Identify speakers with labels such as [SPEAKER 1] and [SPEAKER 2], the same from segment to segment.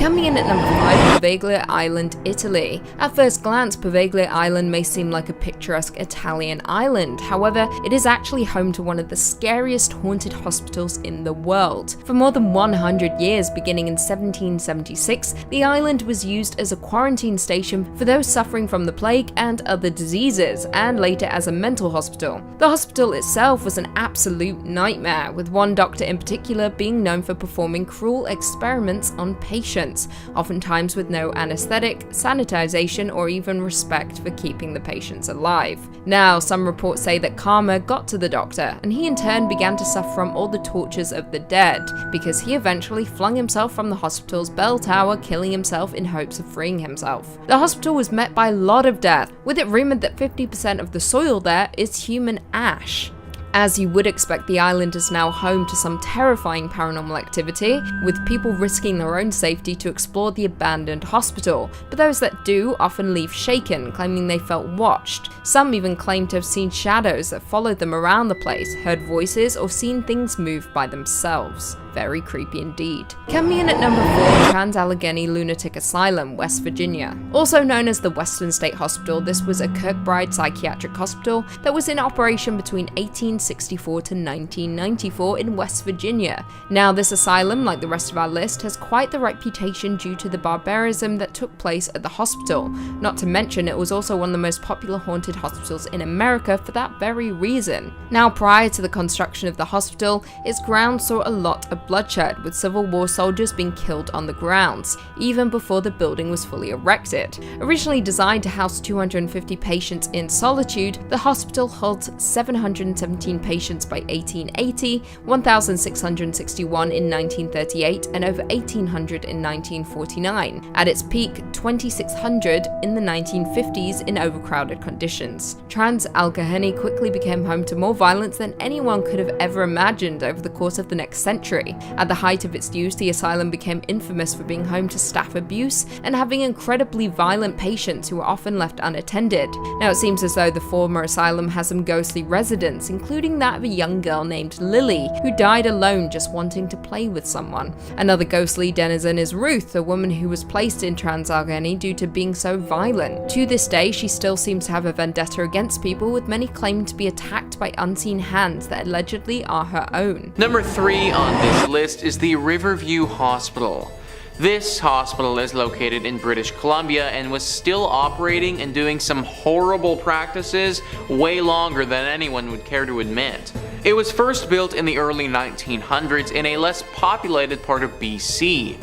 [SPEAKER 1] Coming in at number 5, Poveglia Island, Italy. At first glance, Poveglia Island may seem like a picturesque Italian island. However, it is actually home to one of the scariest haunted hospitals in the world. For more than 100 years, beginning in 1776, the island was used as a quarantine station for those suffering from the plague and other diseases, and later as a mental hospital. The hospital itself was an absolute nightmare, with one doctor in particular being known for performing cruel experiments on patients, oftentimes with no anesthetic, sanitization, or even respect for keeping the patients alive. Now, some reports say that karma got to the doctor, and he in turn began to suffer from all the tortures of the dead, because he eventually flung himself from the hospital's bell tower, killing himself in hopes of freeing himself. The hospital was met by a lot of death, with it rumored that 50% of the soil there is human ash. As you would expect, the island is now home to some terrifying paranormal activity, with people risking their own safety to explore the abandoned hospital, but those that do often leave shaken, claiming they felt watched. Some even claim to have seen shadows that followed them around the place, heard voices, or seen things move by themselves. Very creepy indeed. Coming in at number 4, Trans-Allegheny Lunatic Asylum, West Virginia. Also known as the Western State Hospital, this was a Kirkbride psychiatric hospital that was in operation between 1864 to 1994 in West Virginia. Now, this asylum, like the rest of our list, has quite the reputation due to the barbarism that took place at the hospital. Not to mention, it was also one of the most popular haunted hospitals in America for that very reason. Now, prior to the construction of the hospital, its grounds saw a lot of bloodshed, with Civil War soldiers being killed on the grounds, even before the building was fully erected. Originally designed to house 250 patients in solitude, the hospital holds 717 patients by 1880, 1,661 in 1938, and over 1,800 in 1949. At its peak, 2,600 in the 1950s in overcrowded conditions. Trans-Allegheny quickly became home to more violence than anyone could have ever imagined over the course of the next century. At the height of its use, the asylum became infamous for being home to staff abuse and having incredibly violent patients who were often left unattended. Now, it seems as though the former asylum has some ghostly residents, including that of a young girl named Lily, who died alone just wanting to play with someone. Another ghostly denizen is Ruth, a woman who was placed in Trans-Allegheny due to being so violent. To this day, she still seems to have a vendetta against people, with many claiming to be attacked by unseen hands that allegedly are her own.
[SPEAKER 2] Number 3 on this list is the Riverview Hospital. This hospital is located in British Columbia and was still operating and doing some horrible practices way longer than anyone would care to admit. It was first built in the early 1900s in a less populated part of BC.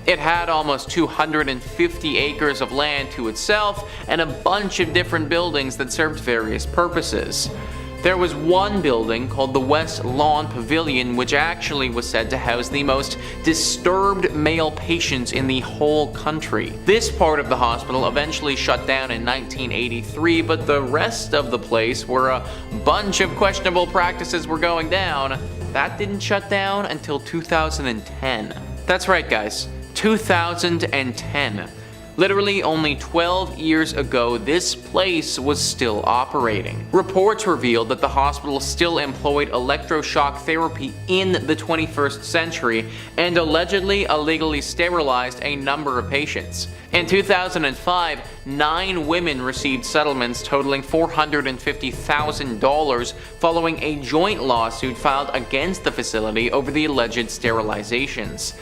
[SPEAKER 2] It had almost 250 acres of land to itself and a bunch of different buildings that served various purposes. There was one building called the West Lawn Pavilion, which actually was said to house the most disturbed male patients in the whole country. This part of the hospital eventually shut down in 1983, but the rest of the place, where a bunch of questionable practices were going down, that didn't shut down until 2010. That's right, guys, 2010. Literally only 12 years ago, this place was still operating. Reports revealed that the hospital still employed electroshock therapy in the 21st century and allegedly illegally sterilized a number of patients. In 2005, 9 women received settlements totaling $450,000 following a joint lawsuit filed against the facility over the alleged sterilizations.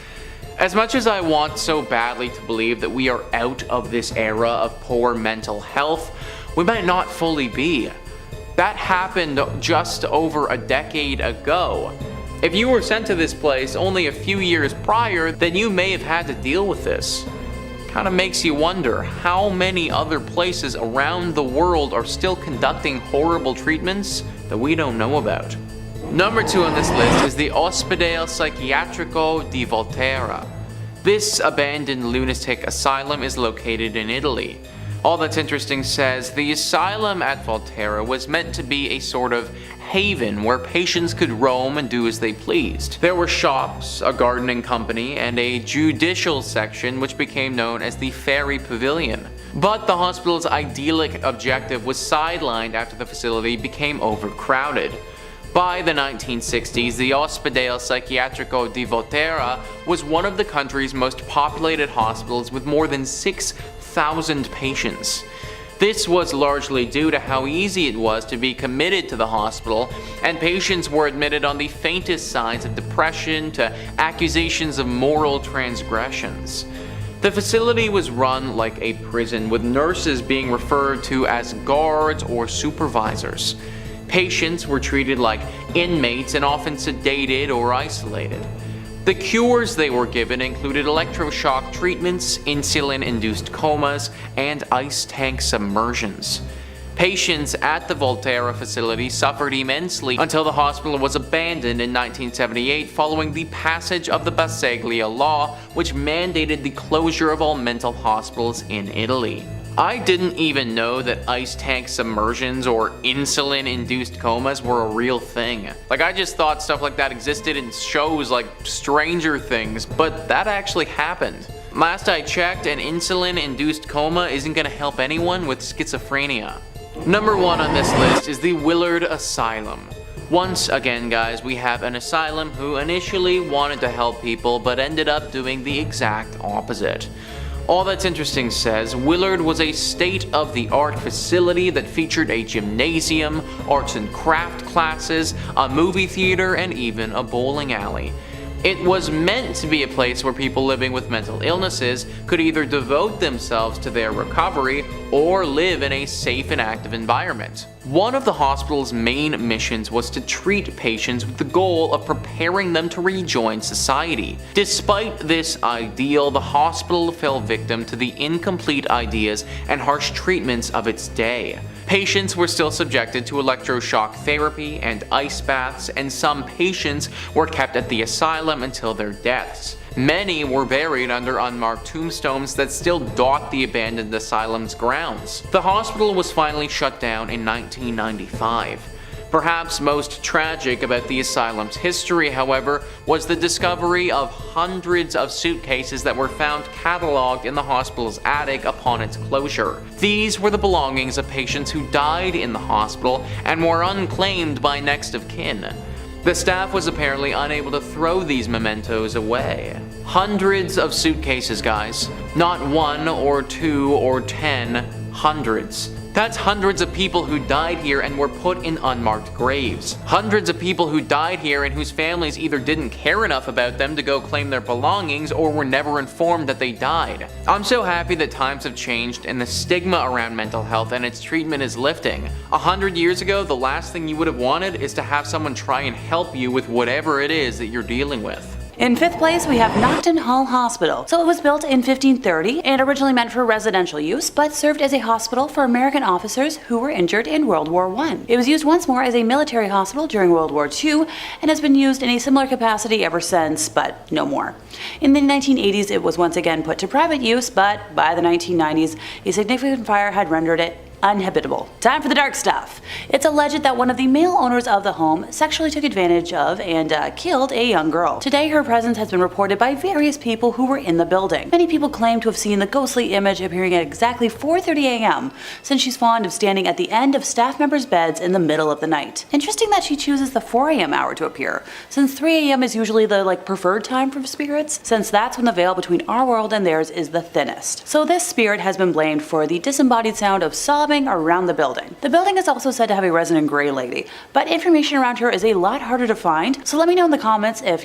[SPEAKER 2] As much as I want so badly to believe that we are out of this era of poor mental health, we might not fully be. That happened just over a decade ago. If you were sent to this place only a few years prior, then you may have had to deal with this. Kinda makes you wonder how many other places around the world are still conducting horrible treatments that we don't know about. Number 2 on this list is the Ospedale Psichiatrico di Volterra. This abandoned lunatic asylum is located in Italy. All That's Interesting says the asylum at Volterra was meant to be a sort of haven where patients could roam and do as they pleased. There were shops, a gardening company, and a judicial section which became known as the Ferry Pavilion. But the hospital's idyllic objective was sidelined after the facility became overcrowded. By the 1960s, the Ospedale Psiquiatrico di Volterra was one of the country's most populated hospitals with more than 6,000 patients. This was largely due to how easy it was to be committed to the hospital, and patients were admitted on the faintest signs of depression to accusations of moral transgressions. The facility was run like a prison, with nurses being referred to as guards or supervisors. Patients were treated like inmates and often sedated or isolated. The cures they were given included electroshock treatments, insulin-induced comas, and ice tank submersions. Patients at the Volterra facility suffered immensely until the hospital was abandoned in 1978 following the passage of the Basaglia law, which mandated the closure of all mental hospitals in Italy. I didn't even know that ice tank submersions or insulin-induced comas were a real thing. I just thought stuff like that existed in shows like Stranger Things, but that actually happened. Last I checked, an insulin-induced coma isn't gonna help anyone with schizophrenia. Number 1 on this list is the Willard Asylum. Once again, guys, we have an asylum who initially wanted to help people but ended up doing the exact opposite. All That's Interesting says Willard was a state-of-the-art facility that featured a gymnasium, arts and craft classes, a movie theater, and even a bowling alley. It was meant to be a place where people living with mental illnesses could either devote themselves to their recovery or live in a safe and active environment. One of the hospital's main missions was to treat patients with the goal of preparing them to rejoin society. Despite this ideal, the hospital fell victim to the incomplete ideas and harsh treatments of its day. Patients were still subjected to electroshock therapy and ice baths, and some patients were kept at the asylum until their deaths. Many were buried under unmarked tombstones that still dot the abandoned asylum's grounds. The hospital was finally shut down in 1995. Perhaps most tragic about the asylum's history, however, was the discovery of hundreds of suitcases that were found cataloged in the hospital's attic upon its closure. These were the belongings of patients who died in the hospital and were unclaimed by next of kin. The staff was apparently unable to throw these mementos away. Hundreds of suitcases, guys. Not 1 or 2 or 10, hundreds. That's hundreds of people who died here and were put in unmarked graves. Hundreds of people who died here and whose families either didn't care enough about them to go claim their belongings or were never informed that they died. I'm so happy that times have changed and the stigma around mental health and its treatment is lifting. 100 years ago, the last thing you would have wanted is to have someone try and help you with whatever it is that you're dealing with.
[SPEAKER 3] In 5th place, we have Knockton Hall Hospital. So it was built in 1530 and originally meant for residential use, but served as a hospital for American officers who were injured in World War I. It was used once more as a military hospital during World War II and has been used in a similar capacity ever since, but no more. In the 1980s, it was once again put to private use, but by the 1990s, a significant fire had rendered it uninhabitable. Time for the dark stuff. It's alleged that one of the male owners of the home sexually took advantage of and killed a young girl. Today, her presence has been reported by various people who were in the building. Many people claim to have seen the ghostly image appearing at exactly 4:30 a.m. since she's fond of standing at the end of staff members' beds in the middle of the night. Interesting that she chooses the 4 a.m. hour to appear, since 3 a.m. is usually the preferred time for spirits, since that's when the veil between our world and theirs is the thinnest. So this spirit has been blamed for the disembodied sound of sobbing around the building. The building is also said to have a resident gray lady, but information around her is a lot harder to find, so let me know in the comments if,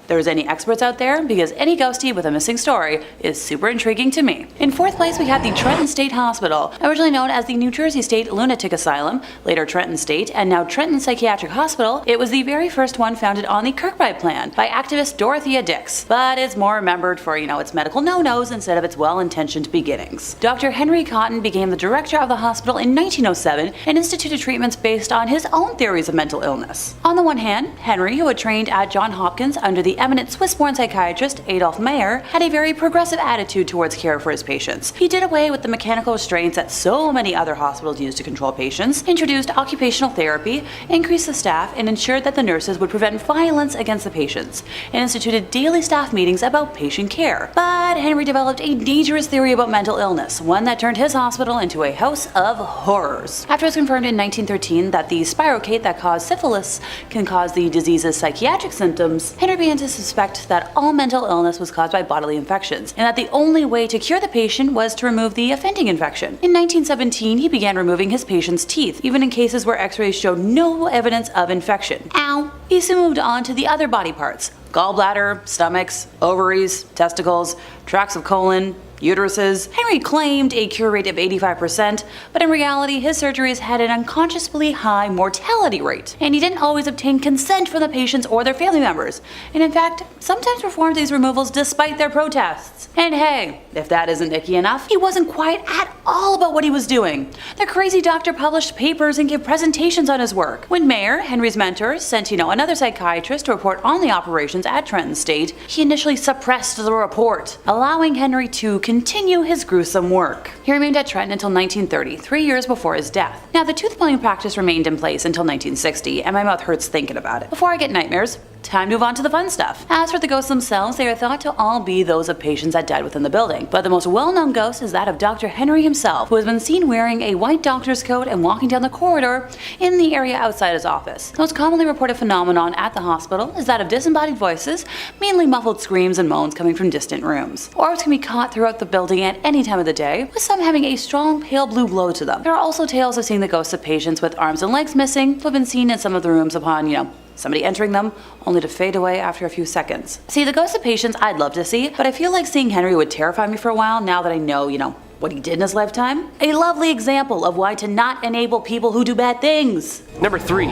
[SPEAKER 3] there's any experts out there, because any ghostie with a missing story is super intriguing to me. In 4th place, we have the Trenton State Hospital, originally known as the New Jersey State Lunatic Asylum, later Trenton State, and now Trenton Psychiatric Hospital. It was the very first one founded on the Kirkbride Plan by activist Dorothea Dix, but it's more remembered for, its medical no-nos instead of its well-intentioned beginnings. Dr. Henry Cotton became the director of the hospital in 1907 and instituted treatments based on his own theories of mental illness. On the one hand, Henry, who had trained at Johns Hopkins under the eminent Swiss-born psychiatrist Adolf Meyer had a very progressive attitude towards care for his patients. He did away with the mechanical restraints that so many other hospitals use to control patients, introduced occupational therapy, increased the staff, and ensured that the nurses would prevent violence against the patients, and instituted daily staff meetings about patient care. But Henry developed a dangerous theory about mental illness, one that turned his hospital into a house of horrors. After it was confirmed in 1913 that the spirocate that caused syphilis can cause the disease's psychiatric symptoms, Henry began to suspect that all mental illness was caused by bodily infections, and that the only way to cure the patient was to remove the offending infection. In 1917, he began removing his patients' teeth, even in cases where x-rays showed no evidence of infection. Ow! He soon moved on to the other body parts: gallbladder, stomachs, ovaries, testicles, tracts of colon, uteruses. Henry claimed a cure rate of 85%, but in reality his surgeries had an unconsciously high mortality rate, and he didn't always obtain consent from the patients or their family members, and in fact sometimes performed these removals despite their protests. And hey, if that isn't icky enough, he wasn't quiet at all about what he was doing. The crazy doctor published papers and gave presentations on his work. When Mayer, Henry's mentor, sent another psychiatrist to report on the operations at Trenton State, he initially suppressed the report, allowing Henry to continue his gruesome work. He remained at Trenton until 1930, 3 years before his death. Now, the tooth-pulling practice remained in place until 1960, and my mouth hurts thinking about it. Before I get nightmares, time to move on to the fun stuff. As for the ghosts themselves, they are thought to all be those of patients that died within the building, but the most well-known ghost is that of Dr. Henry himself, who has been seen wearing a white doctor's coat and walking down the corridor in the area outside his office. The most commonly reported phenomenon at the hospital is that of disembodied voices, mainly muffled screams and moans coming from distant rooms. Orbs can be caught throughout the building at any time of the day, with some having a strong pale blue glow to them. There are also tales of seeing the ghosts of patients with arms and legs missing, who have been seen in some of the rooms upon, somebody entering them, only to fade away after a few seconds. See, the ghosts of patients I'd love to see, but I feel like seeing Henry would terrify me for a while now that I know, what he did in his lifetime. A lovely example of why to not enable people who do bad things.
[SPEAKER 4] Number 3.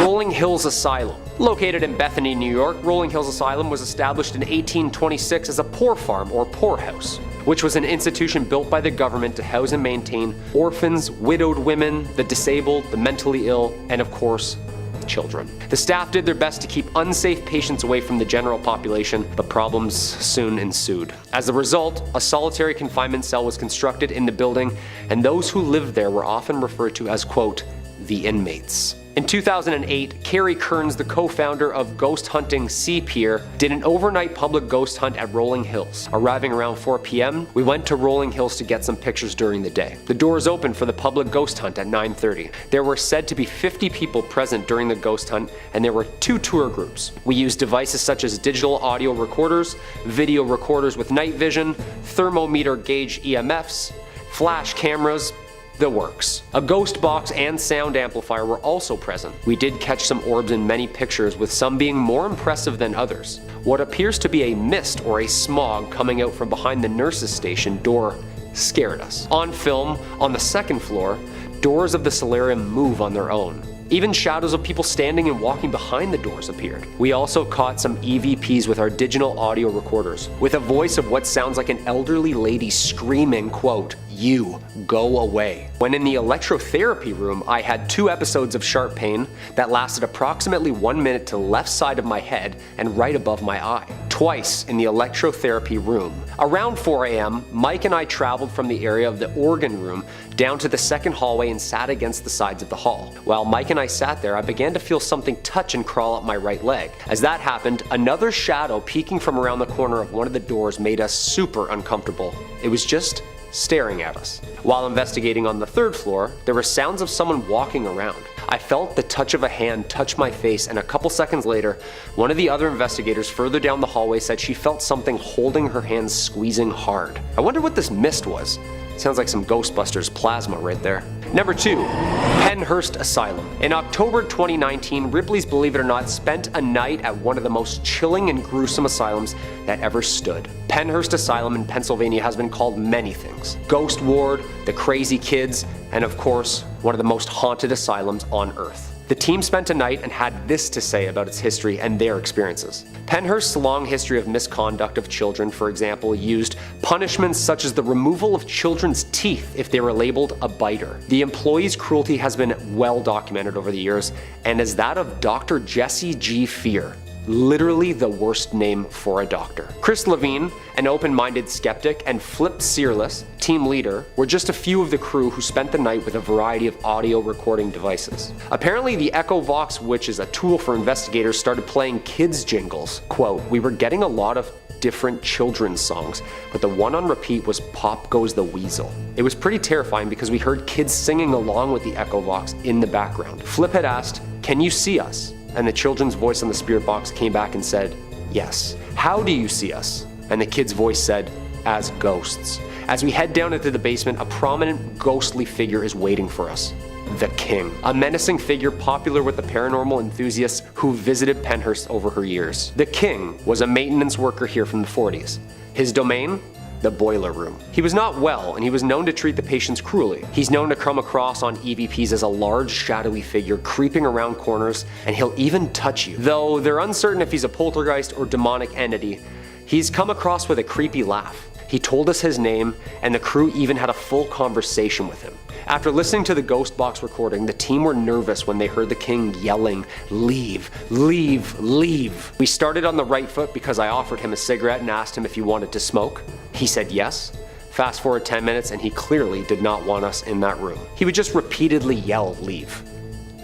[SPEAKER 4] Rolling Hills Asylum. Located in Bethany, New York, Rolling Hills Asylum was established in 1826 as a poor farm or poorhouse, which was an institution built by the government to house and maintain orphans, widowed women, the disabled, the mentally ill, and of course, children. The staff did their best to keep unsafe patients away from the general population, but problems soon ensued. As a result, a solitary confinement cell was constructed in the building, and those who lived there were often referred to as, quote, the inmates. In 2008, Carrie Kearns, the co-founder of ghost hunting Sea Pier, did an overnight public ghost hunt at Rolling Hills. Arriving around 4 p.m., we went to Rolling Hills to get some pictures during the day. The doors opened for the public ghost hunt at 9:30. There were said to be 50 people present during the ghost hunt, and there were 2 tour groups. We used devices such as digital audio recorders, video recorders with night vision, thermometer gauge EMFs, flash cameras, the works. A ghost box and sound amplifier were also present. We did catch some orbs in many pictures, with some being more impressive than others. What appears to be a mist or a smog coming out from behind the nurse's station door scared us. On film, on the 2nd floor, doors of the solarium move on their own. Even shadows of people standing and walking behind the doors appeared. We also caught some EVPs with our digital audio recorders, with a voice of what sounds like an elderly lady screaming, quote, "You, go away." When in the electrotherapy room, I had 2 episodes of sharp pain that lasted approximately 1 minute to the left side of my head and right above my eye. Twice in the electrotherapy room. Around 4 a.m., Mike and I traveled from the area of the organ room down to the 2nd hallway and sat against the sides of the hall. While Mike and I sat there, I began to feel something touch and crawl up my right leg. As that happened, another shadow peeking from around the corner of one of the doors made us super uncomfortable. It was just staring at us. While investigating on the 3rd floor, there were sounds of someone walking around. I felt the touch of a hand touch my face, and a couple seconds later, one of the other investigators further down the hallway said she felt something holding her hands squeezing hard. I wonder what this mist was. Sounds like some Ghostbusters plasma right there. Number 2, Pennhurst Asylum. In October 2019, Ripley's Believe It or Not spent a night at one of the most chilling and gruesome asylums that ever stood. Pennhurst Asylum in Pennsylvania has been called many things. Ghost Ward, the Crazy Kids, and of course, one of the most haunted asylums on Earth. The team spent a night and had this to say about its history and their experiences. Pennhurst's long history of misconduct of children, for example, used punishments such as the removal of children's teeth if they were labeled a biter. The employees' cruelty has been well documented over the years, and is that of Dr. Jesse G. Fear. Literally the worst name for a doctor. Chris Levine, an open-minded skeptic, and Flip Searless, team leader, were just a few of the crew who spent the night with a variety of audio recording devices. Apparently, the Echo Vox, which is a tool for investigators, started playing kids' jingles. Quote, "We were getting a lot of different children's songs, but the one on repeat was Pop Goes the Weasel. It was pretty terrifying because we heard kids singing along with the Echo Vox in the background." Flip had asked, "Can you see us?" And the children's voice on the spirit box came back and said, "Yes." "How do you see us?" And the kid's voice said, "As ghosts." As we head down into the basement, a prominent ghostly figure is waiting for us. The King, a menacing figure popular with the paranormal enthusiasts who visited Penhurst over her years. The King was a maintenance worker here from the 40s. His domain? The boiler room. He was not well, and he was known to treat the patients cruelly. He's known to come across on EVPs as a large, shadowy figure creeping around corners, and he'll even touch you. Though they're uncertain if he's a poltergeist or demonic entity, he's come across with a creepy laugh. He told us his name, and the crew even had a full conversation with him. After listening to the Ghost Box recording, the team were nervous when they heard the King yelling, "Leave, leave, leave." We started on the right foot because I offered him a cigarette and asked him if he wanted to smoke. He said yes. Fast forward 10 minutes and he clearly did not want us in that room. He would just repeatedly yell, "Leave."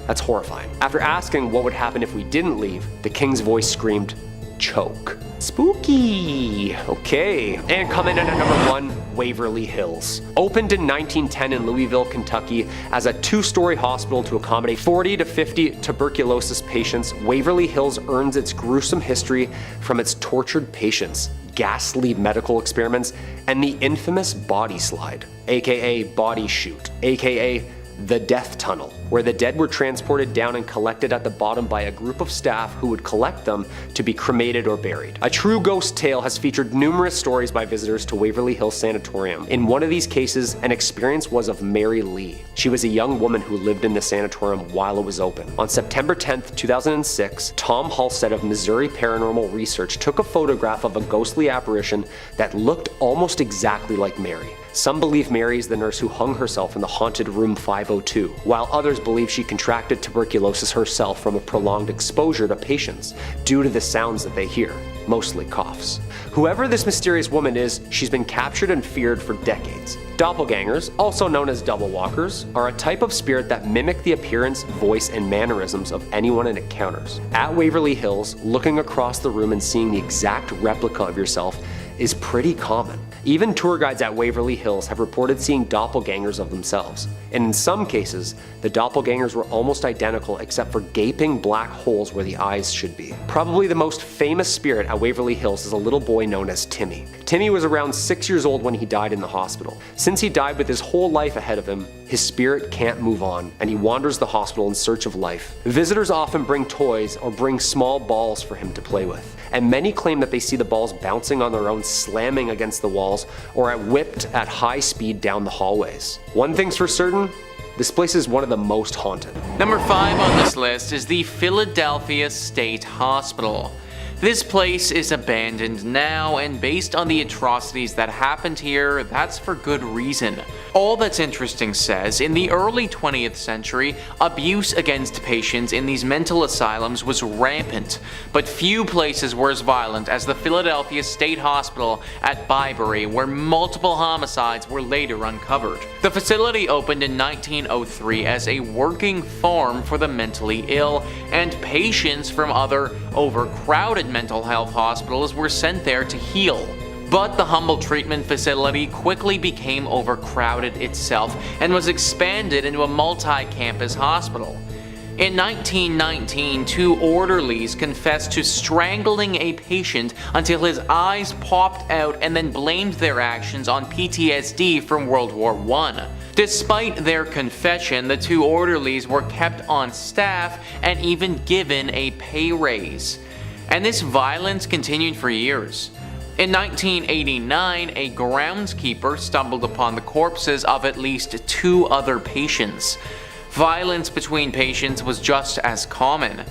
[SPEAKER 4] That's horrifying. After asking what would happen if we didn't leave, the King's voice screamed, "Choke." Spooky. Okay. And coming in at number 1, Waverly Hills. Opened in 1910 in Louisville, Kentucky as a 2-story hospital to accommodate 40 to 50 tuberculosis patients, Waverly Hills earns its gruesome history from its tortured patients, ghastly medical experiments, and the infamous body slide, aka body chute, aka the death tunnel, where the dead were transported down and collected at the bottom by a group of staff who would collect them to be cremated or buried. A true ghost tale has featured numerous stories by visitors to Waverly Hills Sanatorium. In one of these cases, an experience was of Mary Lee. She was a young woman who lived in the sanatorium while it was open. On September 10th, 2006, Tom Halstead of Missouri Paranormal Research took a photograph of a ghostly apparition that looked almost exactly like Mary. Some believe Mary is the nurse who hung herself in the haunted room 502, while others believe she contracted tuberculosis herself from a prolonged exposure to patients due to the sounds that they hear, mostly coughs. Whoever this mysterious woman is, she's been captured and feared for decades. Doppelgangers, also known as double walkers, are a type of spirit that mimic the appearance, voice, and mannerisms of anyone it encounters. At Waverly Hills, looking across the room and seeing the exact replica of yourself is pretty common. Even tour guides at Waverly Hills have reported seeing doppelgangers of themselves, and in some cases, the doppelgangers were almost identical except for gaping black holes where the eyes should be. Probably the most famous spirit at Waverly Hills is a little boy known as Timmy. Timmy was around 6 years old when he died in the hospital. Since he died with his whole life ahead of him, his spirit can't move on, and he wanders the hospital in search of life. Visitors often bring toys or bring small balls for him to play with, and many claim that they see the balls bouncing on their own, slamming against the walls, or whipped at high speed down the hallways. One thing's for certain, this place is one of the most haunted.
[SPEAKER 2] Number 5 on this list is the Philadelphia State Hospital. This place is abandoned now, and based on the atrocities that happened here, that's for good reason. All That's Interesting says, in the early 20th century, abuse against patients in these mental asylums was rampant, but few places were as violent as the Philadelphia State Hospital at Byberry, where multiple homicides were later uncovered. The facility opened in 1903 as a working farm for the mentally ill, and patients from other overcrowded mental health hospitals were sent there to heal. But the humble treatment facility quickly became overcrowded itself and was expanded into a multi-campus hospital. In 1919, 2 orderlies confessed to strangling a patient until his eyes popped out and then blamed their actions on PTSD from World War I. Despite their confession, the 2 orderlies were kept on staff and even given a pay raise. And this violence continued for years. In 1989, a groundskeeper stumbled upon the corpses of at least 2 other patients. Violence between patients was just as common.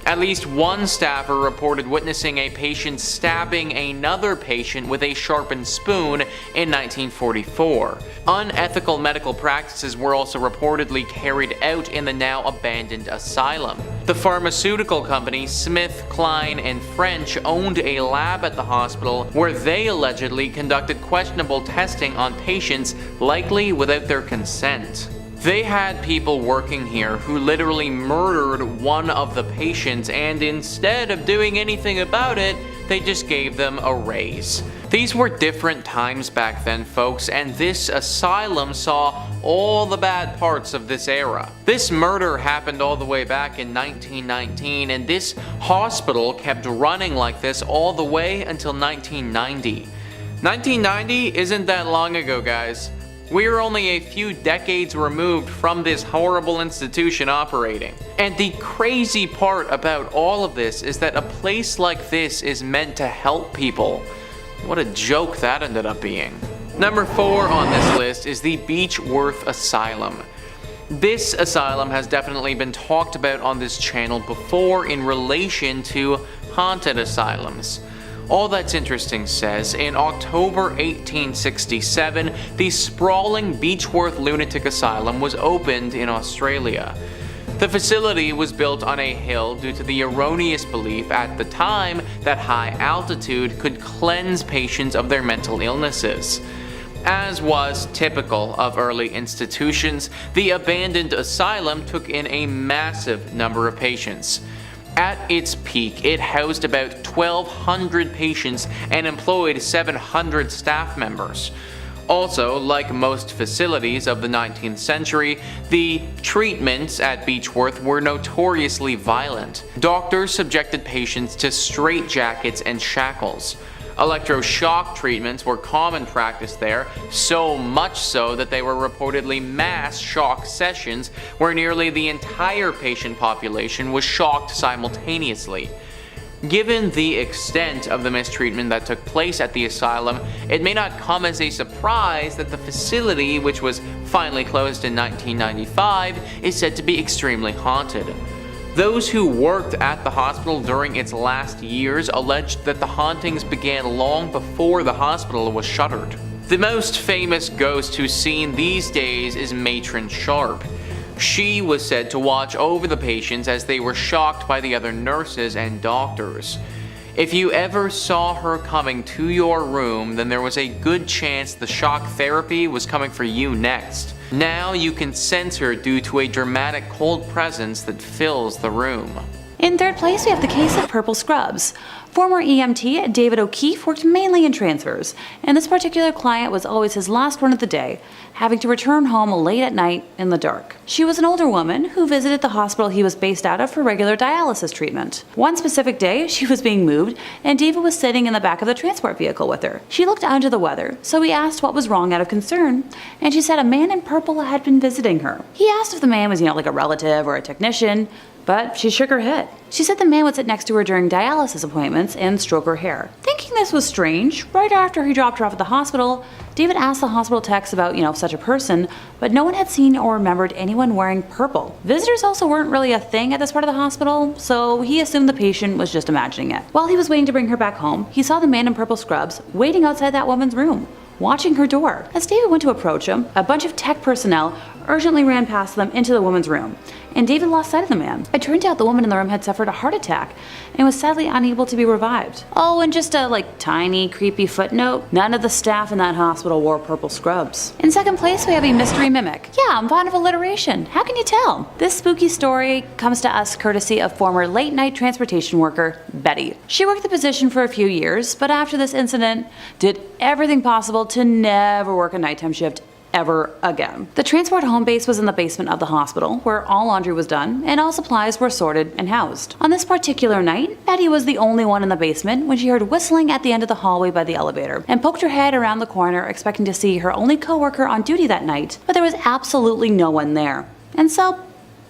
[SPEAKER 2] At least one staffer reported witnessing a patient stabbing another patient with a sharpened spoon in 1944. Unethical medical practices were also reportedly carried out in the now abandoned asylum. The pharmaceutical company Smith, Kline, and French owned a lab at the hospital where they allegedly conducted questionable testing on patients, likely without their consent. They had people working here who literally murdered one of the patients, and instead of doing anything about it, they just gave them a raise. These were different times back then, folks, and this asylum saw all the bad parts of this era. This murder happened all the way back in 1919, and this hospital kept running like this all the way until 1990. 1990 isn't that long ago, guys. We are only a few decades removed from this horrible institution operating. And the crazy part about all of this is that a place like this is meant to help people. What a joke that ended up being. Number 4 on this list is the Beechworth Asylum. This asylum has definitely been talked about on this channel before in relation to haunted asylums. All That's Interesting says, in October 1867, the sprawling Beechworth Lunatic Asylum was opened in Australia. The facility was built on a hill due to the erroneous belief at the time that high altitude could cleanse patients of their mental illnesses. As was typical of early institutions, the abandoned asylum took in a massive number of patients. At its peak, it housed about 1,200 patients and employed 700 staff members. Also, like most facilities of the 19th century, the treatments at Beechworth were notoriously violent. Doctors subjected patients to straitjackets and shackles. Electroshock treatments were common practice there, so much so that they were reportedly mass shock sessions where nearly the entire patient population was shocked simultaneously. Given the extent of the mistreatment that took place at the asylum, it may not come as a surprise that the facility, which was finally closed in 1995, is said to be extremely haunted. Those who worked at the hospital during its last years alleged that the hauntings began long before the hospital was shuttered. The most famous ghost who's seen these days is Matron Sharp. She was said to watch over the patients as they were shocked by the other nurses and doctors. If you ever saw her coming to your room, then there was a good chance the shock therapy was coming for you next. Now you can sense her due to a dramatic cold presence that fills the room.
[SPEAKER 3] In third place, we have the case of purple scrubs. Former EMT David O'Keefe worked mainly in transfers, and this particular client was always his last one of the day, having to return home late at night in the dark. She was an older woman who visited the hospital he was based out of for regular dialysis treatment. One specific day, she was being moved, and David was sitting in the back of the transport vehicle with her. She looked under the weather, so he asked what was wrong out of concern, and she said a man in purple had been visiting her. He asked if the man was, like a relative or a technician, but she shook her head. She said the man would sit next to her during dialysis appointments and stroke her hair. Thinking this was strange, right after he dropped her off at the hospital, David asked the hospital techs about, such a person, but no one had seen or remembered anyone wearing purple. Visitors also weren't really a thing at this part of the hospital, so he assumed the patient was just imagining it. While he was waiting to bring her back home, he saw the man in purple scrubs waiting outside that woman's room, watching her door. As David went to approach him, a bunch of tech personnel urgently ran past them into the woman's room, and David lost sight of the man. It turned out the woman in the room had suffered a heart attack and was sadly unable to be revived. Oh, and just a tiny creepy footnote, none of the staff in that hospital wore purple scrubs. In second place, we have a mystery mimic. Yeah, I'm fond of alliteration. How can you tell? This spooky story comes to us courtesy of former late night transportation worker Betty. She worked the position for a few years, but after this incident, did everything possible to never work a nighttime shift ever again. The transport home base was in the basement of the hospital, where all laundry was done and all supplies were sorted and housed. On this particular night, Betty was the only one in the basement when she heard whistling at the end of the hallway by the elevator and poked her head around the corner expecting to see her only coworker on duty that night, but there was absolutely no one there. And so,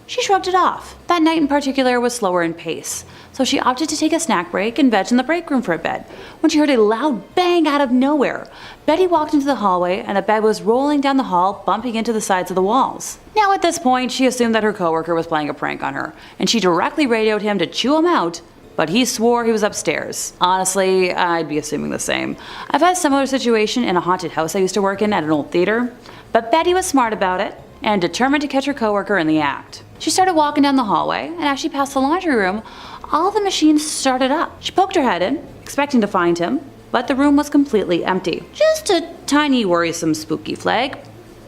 [SPEAKER 3] she shrugged it off. That night in particular was slower in pace, so she opted to take a snack break and veg in the break room for a bit when she heard a loud bang bang out of nowhere. Betty walked into the hallway and a bed was rolling down the hall, bumping into the sides of the walls. Now at this point, she assumed that her coworker was playing a prank on her, and she directly radioed him to chew him out, but he swore he was upstairs. Honestly, I'd be assuming the same. I've had a similar situation in a haunted house I used to work in at an old theater, but Betty was smart about it and determined to catch her coworker in the act. She started walking down the hallway, and as she passed the laundry room, all the machines started up. She poked her head in, expecting to find him, but the room was completely empty. Just a tiny worrisome spooky flag.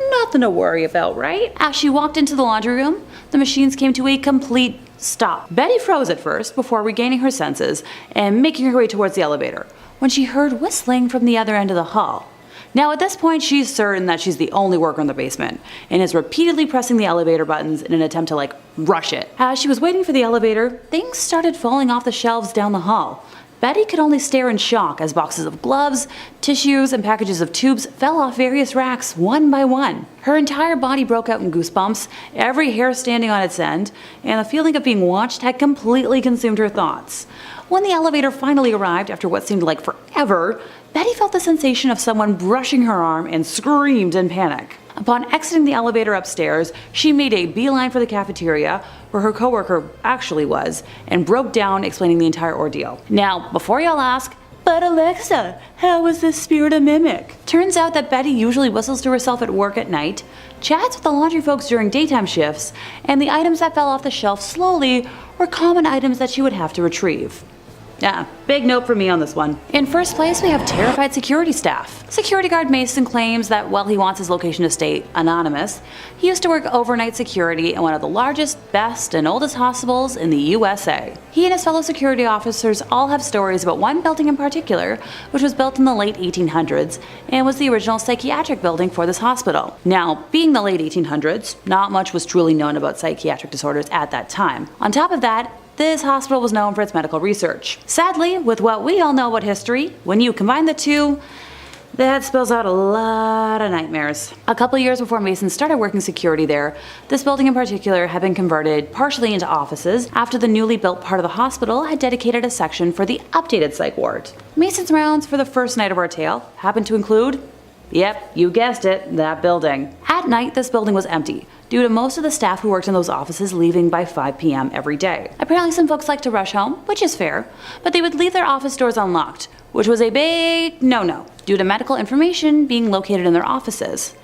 [SPEAKER 3] Nothing to worry about, right? As she walked into the laundry room, the machines came to a complete stop. Betty froze at first before regaining her senses and making her way towards the elevator, when she heard whistling from the other end of the hall. Now at this point, she's certain that she's the only worker in the basement and is repeatedly pressing the elevator buttons in an attempt to rush it. As she was waiting for the elevator, things started falling off the shelves down the hall. Betty could only stare in shock as boxes of gloves, tissues, and packages of tubes fell off various racks one by one. Her entire body broke out in goosebumps, every hair standing on its end, and the feeling of being watched had completely consumed her thoughts. When the elevator finally arrived after what seemed like forever, Betty felt the sensation of someone brushing her arm and screamed in panic. Upon exiting the elevator upstairs, she made a beeline for the cafeteria, where her coworker actually was, and broke down explaining the entire ordeal. Now, before y'all ask, but Alexa, how was this spirit a mimic? Turns out that Betty usually whistles to herself at work at night, chats with the laundry folks during daytime shifts, and the items that fell off the shelf slowly were common items that she would have to retrieve. Big note for me on this one. In first place, we have terrified security staff. Security guard Mason claims that while he wants his location to stay anonymous, he used to work overnight security in one of the largest, best, and oldest hospitals in the USA. He and his fellow security officers all have stories about one building in particular, which was built in the late 1800s and was the original psychiatric building for this hospital. Now, being the late 1800s, not much was truly known about psychiatric disorders at that time. On top of that, this hospital was known for its medical research. Sadly, with what we all know about history, when you combine the two, that spells out a lot of nightmares. A couple years before Mason started working security there, this building in particular had been converted partially into offices after the newly built part of the hospital had dedicated a section for the updated psych ward. Mason's rounds for the first night of our tale happened to include, yep, you guessed it, that building. At night, this building was empty, due to most of the staff who worked in those offices leaving by 5 p.m. every day. Apparently some folks like to rush home, which is fair, but they would leave their office doors unlocked, which was a big no-no, due to medical information being located in their offices.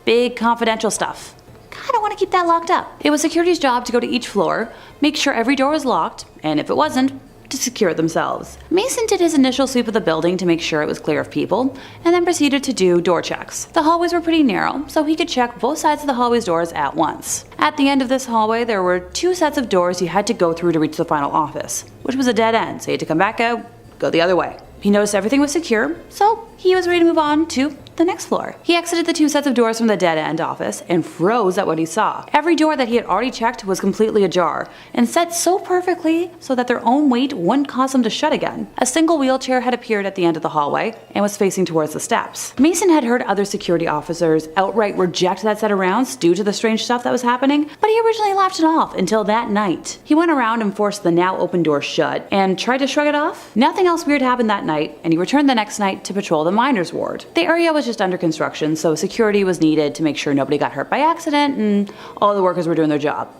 [SPEAKER 3] Big confidential stuff. Kinda want to keep that locked up. It was security's job to go to each floor, make sure every door was locked, and if it wasn't, to secure it themselves. Mason did his initial sweep of the building to make sure it was clear of people, and then proceeded to do door checks. The hallways were pretty narrow, so he could check both sides of the hallway's doors at once. At the end of this hallway, there were 2 sets of doors you had to go through to reach the final office, which was a dead end, so you had to come back out, go the other way. He noticed everything was secure, so he was ready to move on to the next floor. He exited the 2 sets of doors from the dead-end office and froze at what he saw. Every door that he had already checked was completely ajar, and set so perfectly so that their own weight wouldn't cause them to shut again. A single wheelchair had appeared at the end of the hallway and was facing towards the steps. Mason had heard other security officers outright reject that set of rounds due to the strange stuff that was happening, but he originally laughed it off until that night. He went around and forced the now open door shut and tried to shrug it off. Nothing else weird happened that night, and he returned the next night to patrol the miners' ward. The area was just under construction, so security was needed to make sure nobody got hurt by accident and all the workers were doing their job.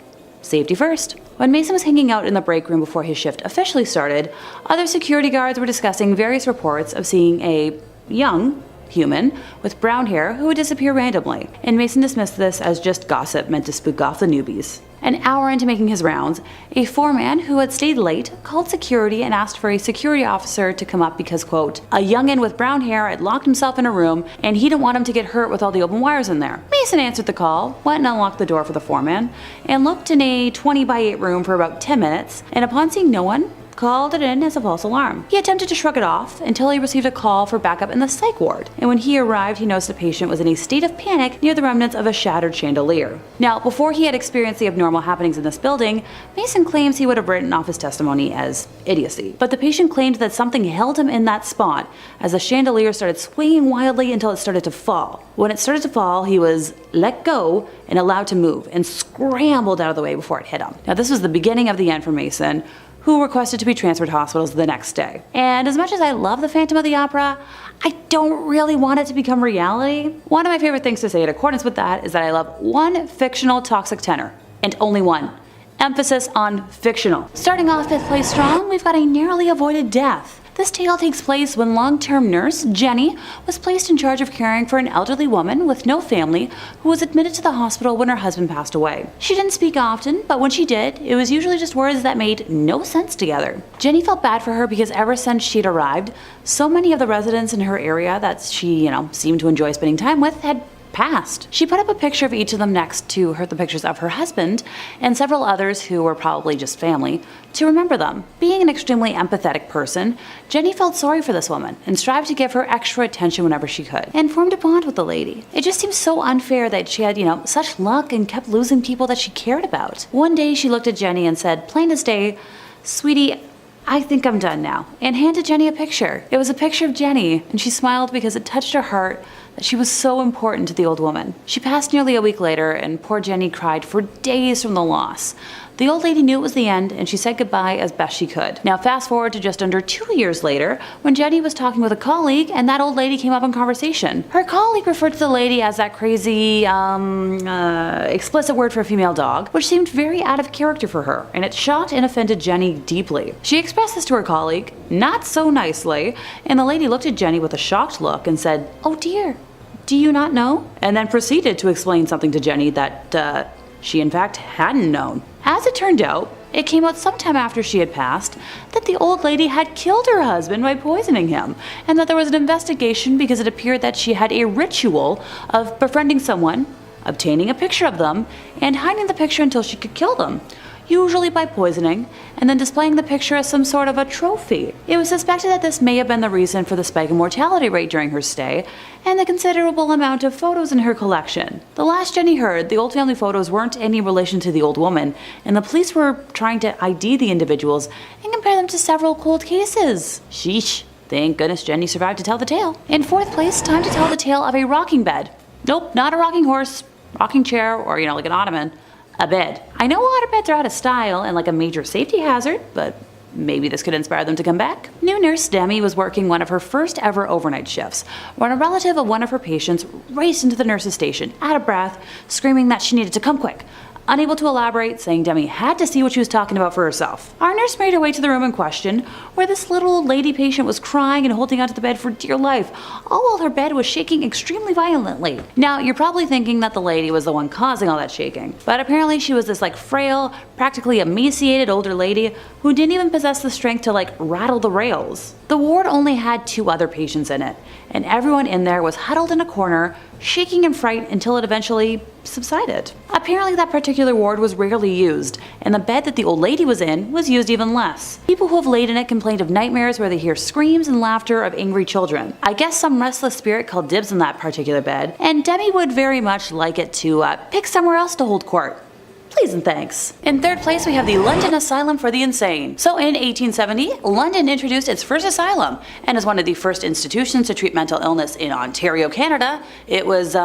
[SPEAKER 3] Safety first. When Mason was hanging out in the break room before his shift officially started, other security guards were discussing various reports of seeing a young human with brown hair who would disappear randomly, and Mason dismissed this as just gossip meant to spook off the newbies. An hour into making his rounds, a foreman who had stayed late called security and asked for a security officer to come up because, quote, a youngin' with brown hair had locked himself in a room and he didn't want him to get hurt with all the open wires in there. Mason answered the call, went and unlocked the door for the foreman, and looked in a 20x8 room for about 10 minutes, and upon seeing no one, called it in as a false alarm. He attempted to shrug it off until he received a call for backup in the psych ward, and when he arrived he noticed a patient was in a state of panic near the remnants of a shattered chandelier. Now, before he had experienced the abnormal happenings in this building, Mason claims he would have written off his testimony as idiocy, but the patient claimed that something held him in that spot as the chandelier started swinging wildly until it started to fall. When it started to fall, he was let go and allowed to move, and scrambled out of the way before it hit him. Now, this was the beginning of the end for Mason, who requested to be transferred to hospitals the next day. And as much as I love the Phantom of the Opera, I don't really want it to become reality. One of my favorite things to say in accordance with that is that I love one fictional toxic tenor, and only one. Emphasis on fictional. Starting off 5th place strong, we've got a narrowly avoided death. This tale takes place when long-term nurse Jenny was placed in charge of caring for an elderly woman with no family who was admitted to the hospital when her husband passed away. She didn't speak often, but when she did, it was usually just words that made no sense together. Jenny felt bad for her because ever since she'd arrived, so many of the residents in her area that she, seemed to enjoy spending time with had passed. She put up a picture of each of them next to the pictures of her husband and several others who were probably just family to remember them. Being an extremely empathetic person, Jenny felt sorry for this woman and strived to give her extra attention whenever she could, and formed a bond with the lady. It just seemed so unfair that she had, such luck and kept losing people that she cared about. One day she looked at Jenny and said, plain as day, "Sweetie, I think I'm done now," and handed Jenny a picture. It was a picture of Jenny, and she smiled because it touched her heart that she was so important to the old woman. She passed nearly a week later, and poor Jenny cried for days from the loss. The old lady knew it was the end, and she said goodbye as best she could. Now fast forward to just under 2 years later, when Jenny was talking with a colleague, and that old lady came up in conversation. Her colleague referred to the lady as that crazy, explicit word for a female dog, which seemed very out of character for her, and it shocked and offended Jenny deeply. She expressed this to her colleague, not so nicely, and the lady looked at Jenny with a shocked look and said, "Oh dear, do you not know?" And then proceeded to explain something to Jenny that, she in fact hadn't known. As it turned out, it came out sometime after she had passed that the old lady had killed her husband by poisoning him, and that there was an investigation because it appeared that she had a ritual of befriending someone, obtaining a picture of them, and hiding the picture until she could kill them, usually by poisoning, and then displaying the picture as some sort of a trophy. It was suspected that this may have been the reason for the spike in mortality rate during her stay, and the considerable amount of photos in her collection. The last Jenny heard, the old family photos weren't any relation to the old woman, and the police were trying to ID the individuals and compare them to several cold cases. Sheesh. Thank goodness Jenny survived to tell the tale. In 4th place, time to tell the tale of a rocking bed. Nope, not a rocking horse, rocking chair, or like an ottoman. A bed. I know waterbeds are out of style and like a major safety hazard, but maybe this could inspire them to come back. New nurse Demi was working one of her first ever overnight shifts when a relative of one of her patients raced into the nurse's station, out of breath, screaming that she needed to come quick. Unable to elaborate, saying Demi had to see what she was talking about for herself. Our nurse made her way to the room in question, where this little old lady patient was crying and holding onto the bed for dear life, all while her bed was shaking extremely violently. Now, you're probably thinking that the lady was the one causing all that shaking, but apparently she was this frail, practically emaciated older lady who didn't even possess the strength to rattle the rails. The ward only had 2 other patients in it, and everyone in there was huddled in a corner, shaking in fright until it eventually subsided. Apparently that particular ward was rarely used, and the bed that the old lady was in was used even less. People who have laid in it complained of nightmares where they hear screams and laughter of angry children. I guess some restless spirit called dibs on that particular bed, and Demi would very much like it to pick somewhere else to hold court. Please and thanks. In 3rd place, we have the London Asylum for the Insane. So in 1870, London introduced its first asylum, and as one of the first institutions to treat mental illness in Ontario, Canada, it was,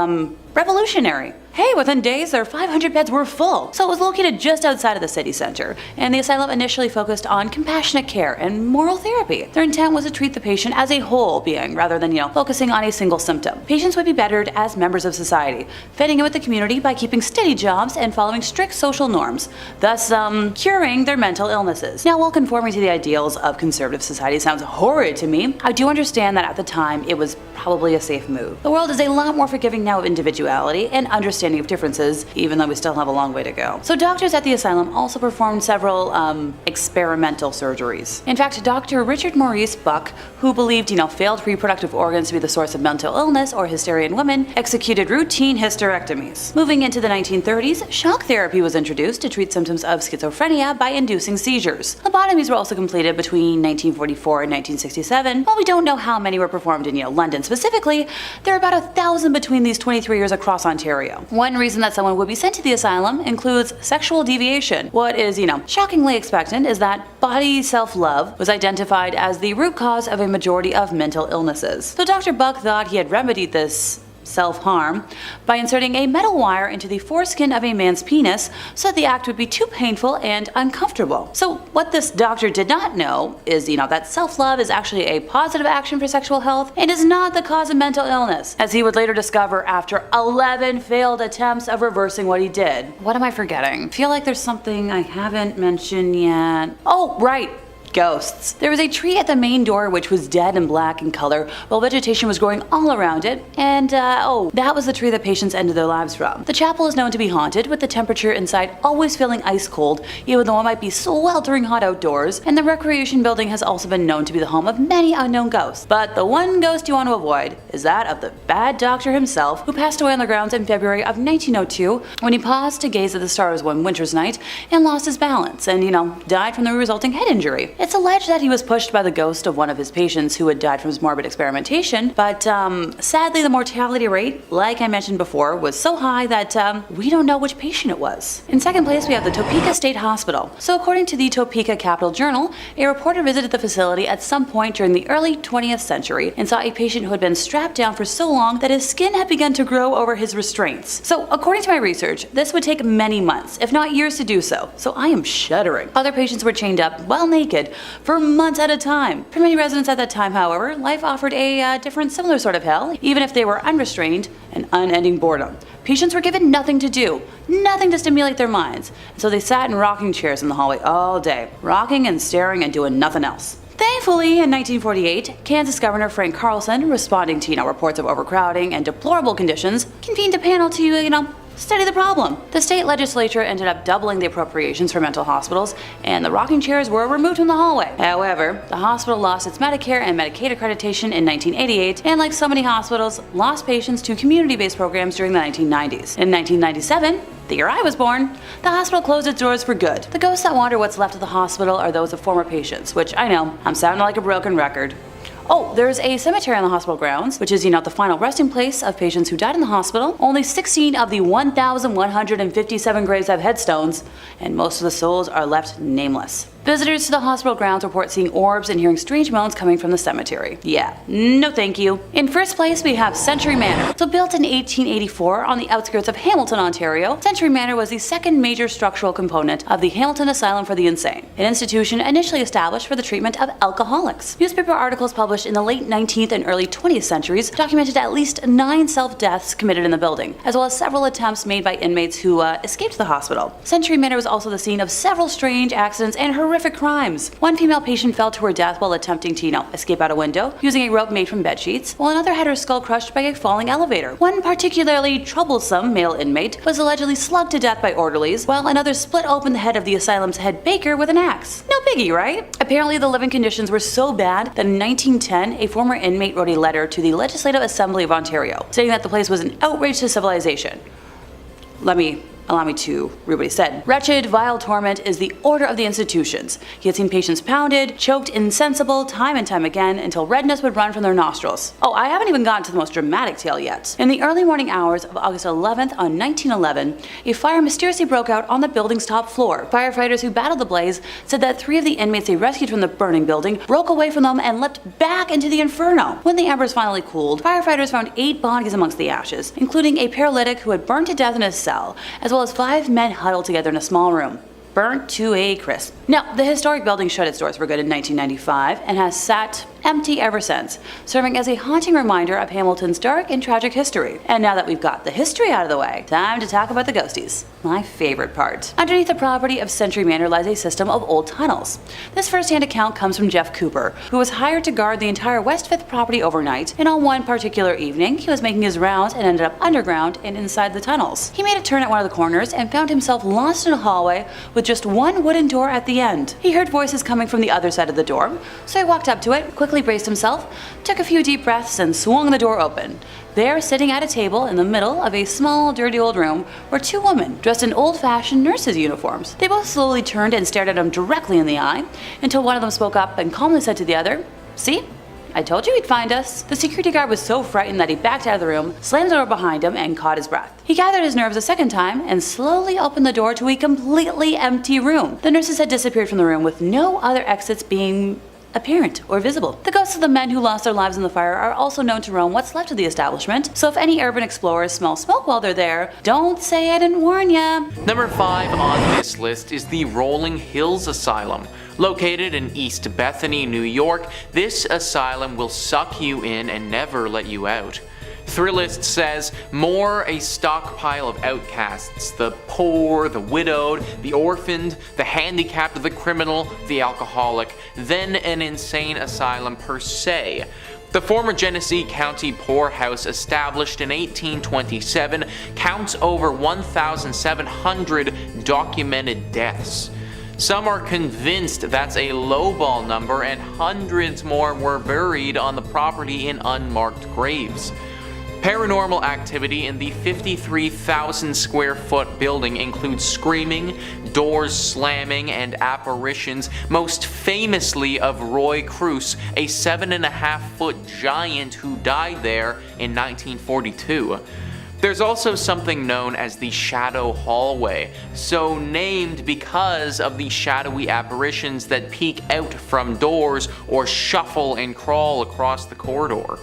[SPEAKER 3] revolutionary. Hey, within days, their 500 beds were full. So it was located just outside of the city center, and the asylum initially focused on compassionate care and moral therapy. Their intent was to treat the patient as a whole being, rather than, focusing on a single symptom. Patients would be bettered as members of society, fitting in with the community by keeping steady jobs and following strict social norms, thus, curing their mental illnesses. Now, while conforming to the ideals of conservative society sounds horrid to me, I do understand that at the time it was probably a safe move. The world is a lot more forgiving now of individuality and understanding of differences, even though we still have a long way to go. So doctors at the asylum also performed several experimental surgeries. In fact, Dr. Richard Maurice Buck, who believed failed reproductive organs to be the source of mental illness or hysteria in women, executed routine hysterectomies. Moving into the 1930s, shock therapy was introduced to treat symptoms of schizophrenia by inducing seizures. Lobotomies were also completed between 1944 and 1967. While we don't know how many were performed in London specifically, there are about 1,000 between these 23 years across Ontario. One reason that someone would be sent to the asylum includes sexual deviation. What is, shockingly expectant is that body self-love was identified as the root cause of a majority of mental illnesses. So Dr. Buck thought he had remedied this self-harm by inserting a metal wire into the foreskin of a man's penis so that the act would be too painful and uncomfortable. So what this doctor did not know is, that self-love is actually a positive action for sexual health and is not the cause of mental illness, as he would later discover after 11 failed attempts of reversing what he did. What am I forgetting? Feel like there's something I haven't mentioned yet. Oh, right. Ghosts. There was a tree at the main door which was dead and black in color, while vegetation was growing all around it, and that was the tree that patients ended their lives from. The chapel is known to be haunted, with the temperature inside always feeling ice cold, even though it might be sweltering hot outdoors, and the recreation building has also been known to be the home of many unknown ghosts. But the one ghost you want to avoid is that of the bad doctor himself, who passed away on the grounds in February of 1902 when he paused to gaze at the stars one winter's night and lost his balance and, died from the resulting head injury. It's alleged that he was pushed by the ghost of one of his patients who had died from his morbid experimentation, but sadly the mortality rate, like I mentioned before, was so high that we don't know which patient it was. In second place, we have the Topeka State Hospital. So according to the Topeka Capital Journal, a reporter visited the facility at some point during the early 20th century and saw a patient who had been strapped down for so long that his skin had begun to grow over his restraints. So according to my research, this would take many months, if not years, to do so. So I am shuddering. Other patients were chained up, well naked, for months at a time. For many residents at that time, however, life offered a different similar sort of hell, even if they were unrestrained and unending boredom. Patients were given nothing to do, nothing to stimulate their minds, and so they sat in rocking chairs in the hallway all day, rocking and staring and doing nothing else. Thankfully, in 1948, Kansas Governor Frank Carlson, responding to reports of overcrowding and deplorable conditions, convened a panel to, study the problem. The state legislature ended up doubling the appropriations for mental hospitals, and the rocking chairs were removed from the hallway. However, the hospital lost its Medicare and Medicaid accreditation in 1988, and like so many hospitals, lost patients to community-based programs during the 1990s. In 1997, the year I was born, the hospital closed its doors for good. The ghosts that wander what's left of the hospital are those of former patients, which I know, I'm sounding like a broken record. Oh, there's a cemetery on the hospital grounds, which is, the final resting place of patients who died in the hospital. Only 16 of the 1,157 graves have headstones, and most of the souls are left nameless. Visitors to the hospital grounds report seeing orbs and hearing strange moans coming from the cemetery. Yeah, no thank you. In first place, we have Century Manor. So built in 1884 on the outskirts of Hamilton, Ontario, Century Manor was the second major structural component of the Hamilton Asylum for the Insane, an institution initially established for the treatment of alcoholics. Newspaper articles published in the late 19th and early 20th centuries documented at least 9 self-deaths committed in the building, as well as several attempts made by inmates who escaped the hospital. Century Manor was also the scene of several strange accidents and horrific crimes. One female patient fell to her death while attempting to, escape out a window using a rope made from bed sheets, while another had her skull crushed by a falling elevator. One particularly troublesome male inmate was allegedly slugged to death by orderlies, while another split open the head of the asylum's head baker with an axe. No biggie, right? Apparently the living conditions were so bad that in 1910, a former inmate wrote a letter to the Legislative Assembly of Ontario, stating that the place was an outrage to civilization. Allow me to read what he said. Wretched, vile torment is the order of the institutions. He had seen patients pounded, choked insensible time and time again until redness would run from their nostrils. Oh, I haven't even gotten to the most dramatic tale yet. In the early morning hours of August 11th on 1911, a fire mysteriously broke out on the building's top floor. Firefighters who battled the blaze said that 3 of the inmates they rescued from the burning building broke away from them and leapt back into the inferno. When the embers finally cooled, firefighters found 8 bodies amongst the ashes, including a paralytic who had burned to death in his cell, as well as 5 men huddled together in a small room, burnt to a crisp. Now, the historic building shut its doors for good in 1995 and has sat empty ever since, serving as a haunting reminder of Hamilton's dark and tragic history. And now that we've got the history out of the way, time to talk about the ghosties. My favorite part. Underneath the property of Century Manor lies a system of old tunnels. This first-hand account comes from Jeff Cooper, who was hired to guard the entire West 5th property overnight, and on one particular evening, he was making his rounds and ended up underground and inside the tunnels. He made a turn at one of the corners and found himself lost in a hallway with just one wooden door at the end. He heard voices coming from the other side of the door, so he walked up to it, quickly braced himself, took a few deep breaths, and swung the door open. There, sitting at a table in the middle of a small, dirty old room, were 2 women dressed in old-fashioned nurses' uniforms. They both slowly turned and stared at him directly in the eye, until one of them spoke up and calmly said to the other, "See? I told you he'd find us." The security guard was so frightened that he backed out of the room, slammed the door behind him, and caught his breath. He gathered his nerves a second time and slowly opened the door to a completely empty room. The nurses had disappeared from the room with no other exits being apparent or visible. The ghosts of the men who lost their lives in the fire are also known to roam what's left of the establishment, so if any urban explorers smell smoke while they're there, don't say I didn't warn ya.
[SPEAKER 2] Number 5 on this list is the Rolling Hills Asylum. Located in East Bethany, New York, this asylum will suck you in and never let you out. Thrillist says, more a stockpile of outcasts, the poor, the widowed, the orphaned, the handicapped, the criminal, the alcoholic, than an insane asylum per se. The former Genesee County poorhouse, established in 1827, counts over 1,700 documented deaths. Some are convinced that's a lowball number, and hundreds more were buried on the property in unmarked graves. Paranormal activity in the 53,000 square foot building includes screaming, doors slamming, and apparitions, most famously of Roy Cruz, a 7.5-foot giant who died there in 1942. There's also something known as the Shadow Hallway, so named because of the shadowy apparitions that peek out from doors or shuffle and crawl across the corridor.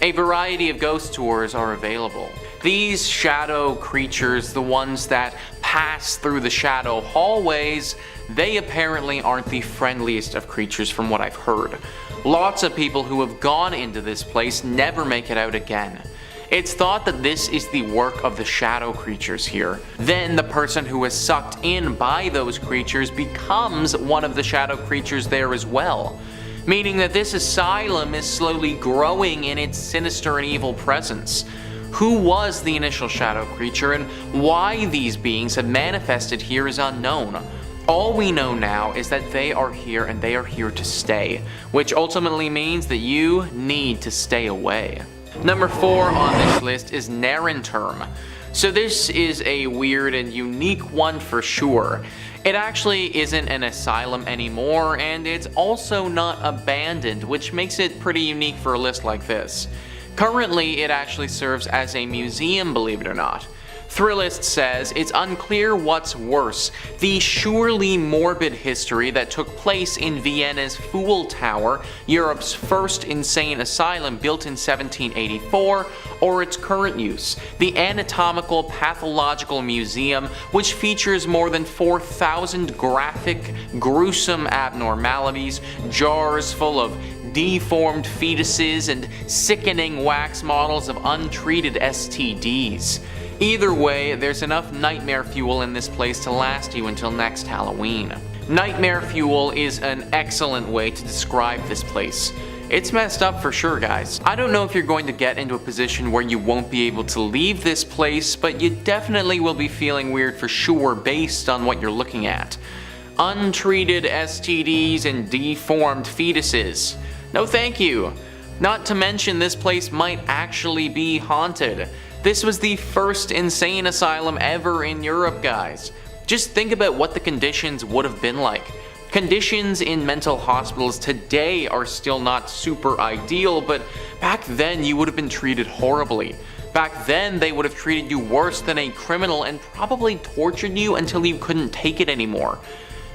[SPEAKER 2] A variety of ghost tours are available. These shadow creatures, the ones that pass through the shadow hallways, they apparently aren't the friendliest of creatures from what I've heard. Lots of people who have gone into this place never make it out again. It's thought that this is the work of the shadow creatures here. Then the person who is sucked in by those creatures becomes one of the shadow creatures there as well. Meaning that this asylum is slowly growing in its sinister and evil presence. Who was the initial shadow creature and why these beings have manifested here is unknown. All we know now is that they are here and they are here to stay, which ultimately means that you need to stay away. Number 4 on this list is Narenturm. So this is a weird and unique one for sure. It actually isn't an asylum anymore, and it's also not abandoned, which makes it pretty unique for a list like this. Currently, it actually serves as a museum, believe it or not. Thrillist says it's unclear what's worse, the surely morbid history that took place in Vienna's Fool Tower, Europe's first insane asylum built in 1784, or its current use, the Anatomical Pathological Museum, which features more than 4,000 graphic, gruesome abnormalities, jars full of deformed fetuses, and sickening wax models of untreated STDs. Either way, there's enough nightmare fuel in this place to last you until next Halloween. Nightmare fuel is an excellent way to describe this place. It's messed up for sure, guys. I don't know if you're going to get into a position where you won't be able to leave this place, but you definitely will be feeling weird for sure based on what you're looking at. Untreated STDs and deformed fetuses. No thank you. Not to mention this place might actually be haunted. This was the first insane asylum ever in Europe, guys. Just think about what the conditions would have been like. Conditions in mental hospitals today are still not super ideal, but back then you would have been treated horribly. Back then they would have treated you worse than a criminal and probably tortured you until you couldn't take it anymore.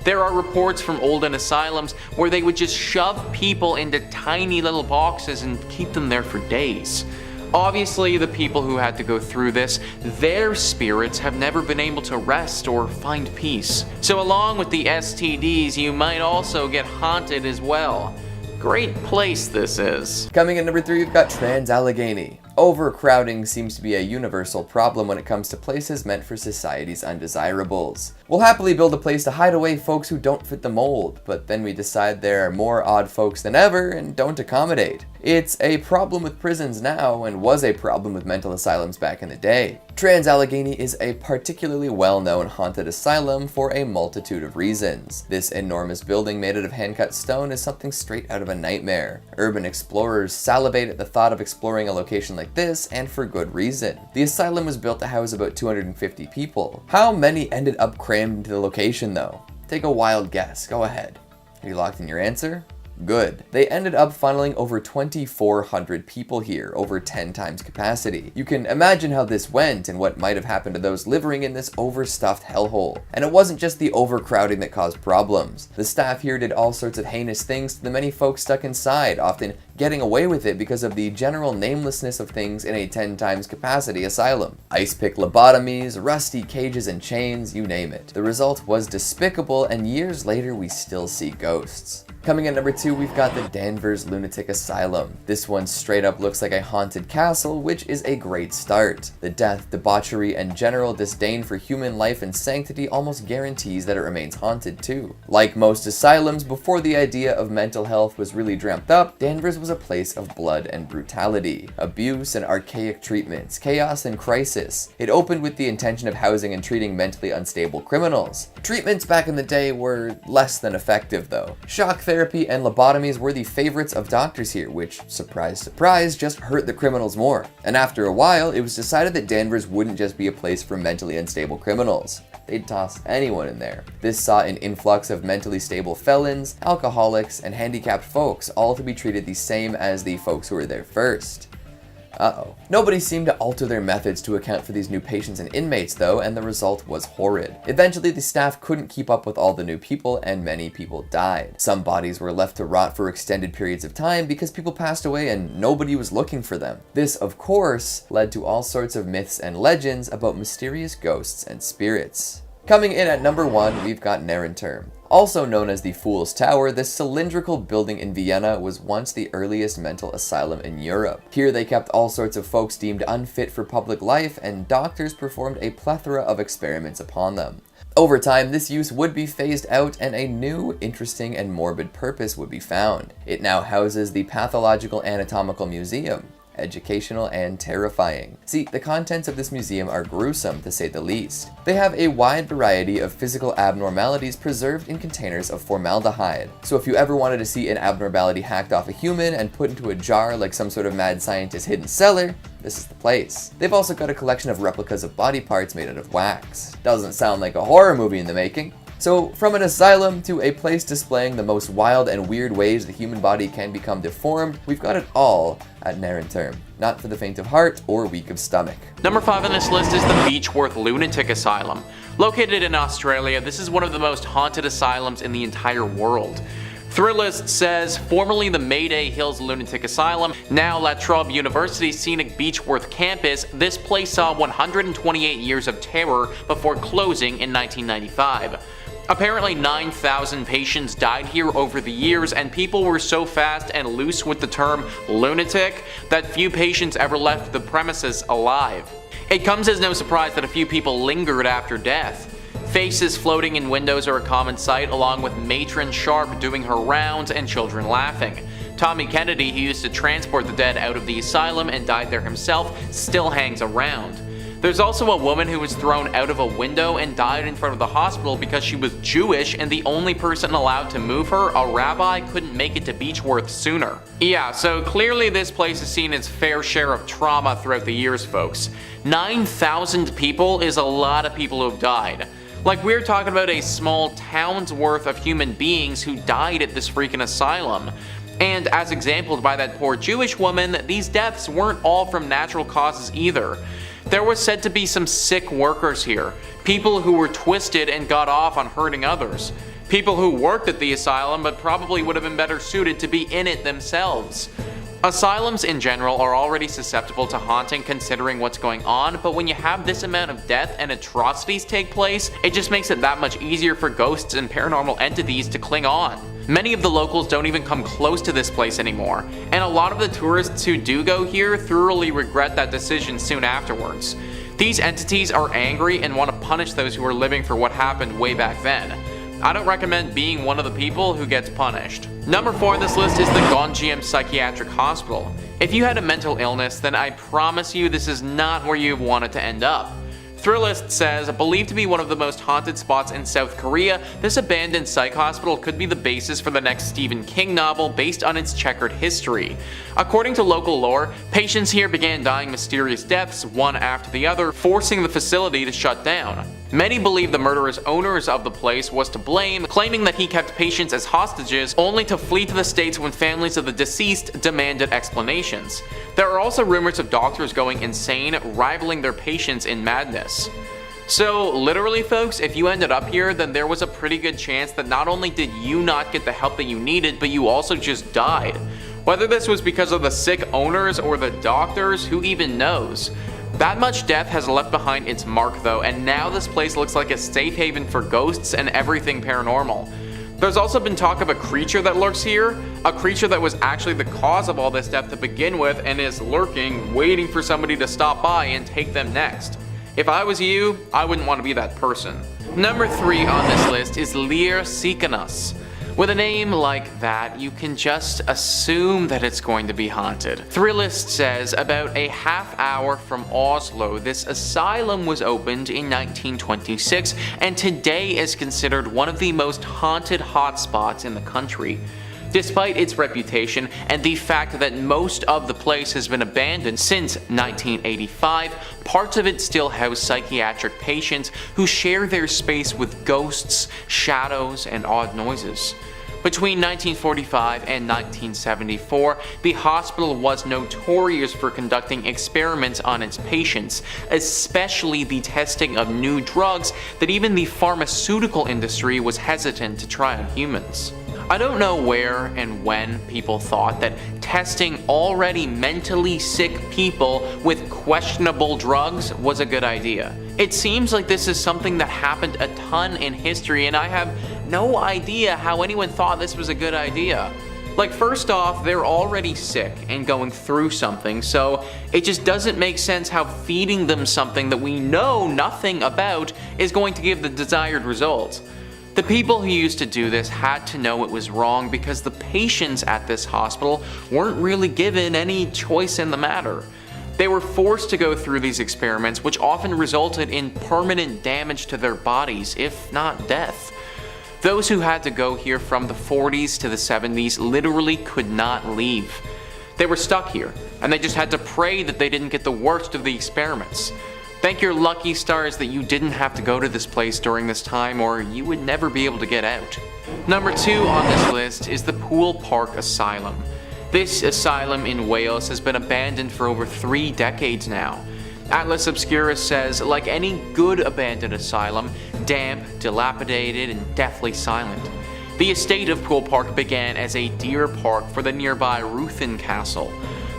[SPEAKER 2] There are reports from olden asylums where they would just shove people into tiny little boxes and keep them there for days. Obviously, the people who had to go through this, their spirits have never been able to rest or find peace. So along with the STDs, you might also get haunted as well. Great place this is.
[SPEAKER 5] Coming in number 3, we've got Trans-Allegheny. Overcrowding seems to be a universal problem when it comes to places meant for society's undesirables. We'll happily build a place to hide away folks who don't fit the mold, but then we decide there are more odd folks than ever and don't accommodate. It's a problem with prisons now, and was a problem with mental asylums back in the day. Trans-Allegheny is a particularly well-known haunted asylum for a multitude of reasons. This enormous building made out of hand-cut stone is something straight out of a nightmare. Urban explorers salivate at the thought of exploring a location like this, and for good reason. The asylum was built to house about 250 people. How many ended up crammed into the location though? Take a wild guess, go ahead. Have you locked in your answer? Good. They ended up funneling over 2,400 people here, over 10 times capacity. You can imagine how this went and what might have happened to those living in this overstuffed hellhole. And it wasn't just the overcrowding that caused problems. The staff here did all sorts of heinous things to the many folks stuck inside, often getting away with it because of the general namelessness of things in a 10 times capacity asylum. Ice pick lobotomies, rusty cages and chains, you name it. The result was despicable, and years later we still see ghosts. Coming at number 2, we've got the Danvers Lunatic Asylum. This one straight up looks like a haunted castle, which is a great start. The death, debauchery, and general disdain for human life and sanctity almost guarantees that it remains haunted too. Like most asylums, before the idea of mental health was really dreamt up, Danvers was a place of blood and brutality, abuse and archaic treatments, chaos and crisis. It opened with the intention of housing and treating mentally unstable criminals. Treatments back in the day were less than effective though. Shock therapy and lobotomies were the favorites of doctors here, which, surprise surprise, just hurt the criminals more. And after a while, it was decided that Danvers wouldn't just be a place for mentally unstable criminals. They'd toss anyone in there. This saw an influx of mentally stable felons, alcoholics, and handicapped folks, all to be treated the same as the folks who were there first. Uh-oh. Nobody seemed to alter their methods to account for these new patients and inmates though, and the result was horrid. Eventually, the staff couldn't keep up with all the new people, and many people died. Some bodies were left to rot for extended periods of time because people passed away and nobody was looking for them. This, of course, led to all sorts of myths and legends about mysterious ghosts and spirits. Coming in at number 1, we've got Narrenturm. Also known as the Fool's Tower, this cylindrical building in Vienna was once the earliest mental asylum in Europe. Here they kept all sorts of folks deemed unfit for public life, and doctors performed a plethora of experiments upon them. Over time, this use would be phased out and a new, interesting, and morbid purpose would be found. It now houses the Pathological Anatomical Museum. Educational and terrifying. See, the contents of this museum are gruesome to say the least. They have a wide variety of physical abnormalities preserved in containers of formaldehyde. So if you ever wanted to see an abnormality hacked off a human and put into a jar like some sort of mad scientist hidden cellar, this is the place. They've also got a collection of replicas of body parts made out of wax. Doesn't sound like a horror movie in the making. So, from an asylum to a place displaying the most wild and weird ways the human body can become deformed, we've got it all at Narrenturm. Not for the faint of heart or weak of stomach.
[SPEAKER 2] Number 5 on this list is the Beechworth Lunatic Asylum. Located in Australia, this is one of the most haunted asylums in the entire world. Thrillist says, formerly the Mayday Hills Lunatic Asylum, now La Trobe University's scenic Beechworth campus, this place saw 128 years of terror before closing in 1995. Apparently 9,000 patients died here over the years, and people were so fast and loose with the term lunatic that few patients ever left the premises alive. It comes as no surprise that a few people lingered after death. Faces floating in windows are a common sight, along with Matron Sharp doing her rounds and children laughing. Tommy Kennedy, who used to transport the dead out of the asylum and died there himself, still hangs around. There's also a woman who was thrown out of a window and died in front of the hospital because she was Jewish and the only person allowed to move her, a rabbi, couldn't make it to Beechworth sooner. Yeah, so clearly this place has seen its fair share of trauma throughout the years, folks. 9,000 people is a lot of people who have died. Like, we're talking about a small town's worth of human beings who died at this freaking asylum. And as exampled by that poor Jewish woman, these deaths weren't all from natural causes either. There was said to be some sick workers here, people who were twisted and got off on hurting others, people who worked at the asylum but probably would have been better suited to be in it themselves. Asylums in general are already susceptible to haunting considering what's going on, but when you have this amount of death and atrocities take place, it just makes it that much easier for ghosts and paranormal entities to cling on. Many of the locals don't even come close to this place anymore, and a lot of the tourists who do go here thoroughly regret that decision soon afterwards. These entities are angry and want to punish those who are living for what happened way back then. I don't recommend being one of the people who gets punished. Number 4 on this list is the Gonjiam Psychiatric Hospital. If you had a mental illness, then I promise you this is not where you wanted to end up. Thrillist says, believed to be one of the most haunted spots in South Korea, this abandoned psych hospital could be the basis for the next Stephen King novel based on its checkered history. According to local lore, patients here began dying mysterious deaths one after the other, forcing the facility to shut down. Many believe the murderous owners of the place was to blame, claiming that he kept patients as hostages only to flee to the States when families of the deceased demanded explanations. There are also rumors of doctors going insane, rivaling their patients in madness. So literally folks, if you ended up here, then there was a pretty good chance that not only did you not get the help that you needed, but you also just died. Whether this was because of the sick owners or the doctors, who even knows? That much death has left behind its mark though, and now this place looks like a safe haven for ghosts and everything paranormal. There's also been talk of a creature that lurks here, a creature that was actually the cause of all this death to begin with and is lurking, waiting for somebody to stop by and take them next. If I was you, I wouldn't want to be that person. Number 3 on this list is Lear Sikanus. With a name like that, you can just assume that it's going to be haunted. Thrillist says about a half hour from Oslo, this asylum was opened in 1926 and today is considered one of the most haunted hotspots in the country. Despite its reputation and the fact that most of the place has been abandoned since 1985, parts of it still house psychiatric patients who share their space with ghosts, shadows, and odd noises. Between 1945 and 1974, the hospital was notorious for conducting experiments on its patients, especially the testing of new drugs that even the pharmaceutical industry was hesitant to try on humans. I don't know where and when people thought that testing already mentally sick people with questionable drugs was a good idea. It seems like this is something that happened a ton in history, and I have no idea how anyone thought this was a good idea. Like, first off, they're already sick and going through something, so it just doesn't make sense how feeding them something that we know nothing about is going to give the desired result. The people who used to do this had to know it was wrong because the patients at this hospital weren't really given any choice in the matter. They were forced to go through these experiments, which often resulted in permanent damage to their bodies, if not death. Those who had to go here from the 40s to the 70s literally could not leave. They were stuck here, and they just had to pray that they didn't get the worst of the experiments. Thank your lucky stars that you didn't have to go to this place during this time, or you would never be able to get out. Number 2 on this list is the Poole Park Asylum. This asylum in Wales has been abandoned for over 3 decades now. Atlas Obscurus says, like any good abandoned asylum, damp, dilapidated, and deathly silent. The estate of Poole Park began as a deer park for the nearby Ruthin Castle.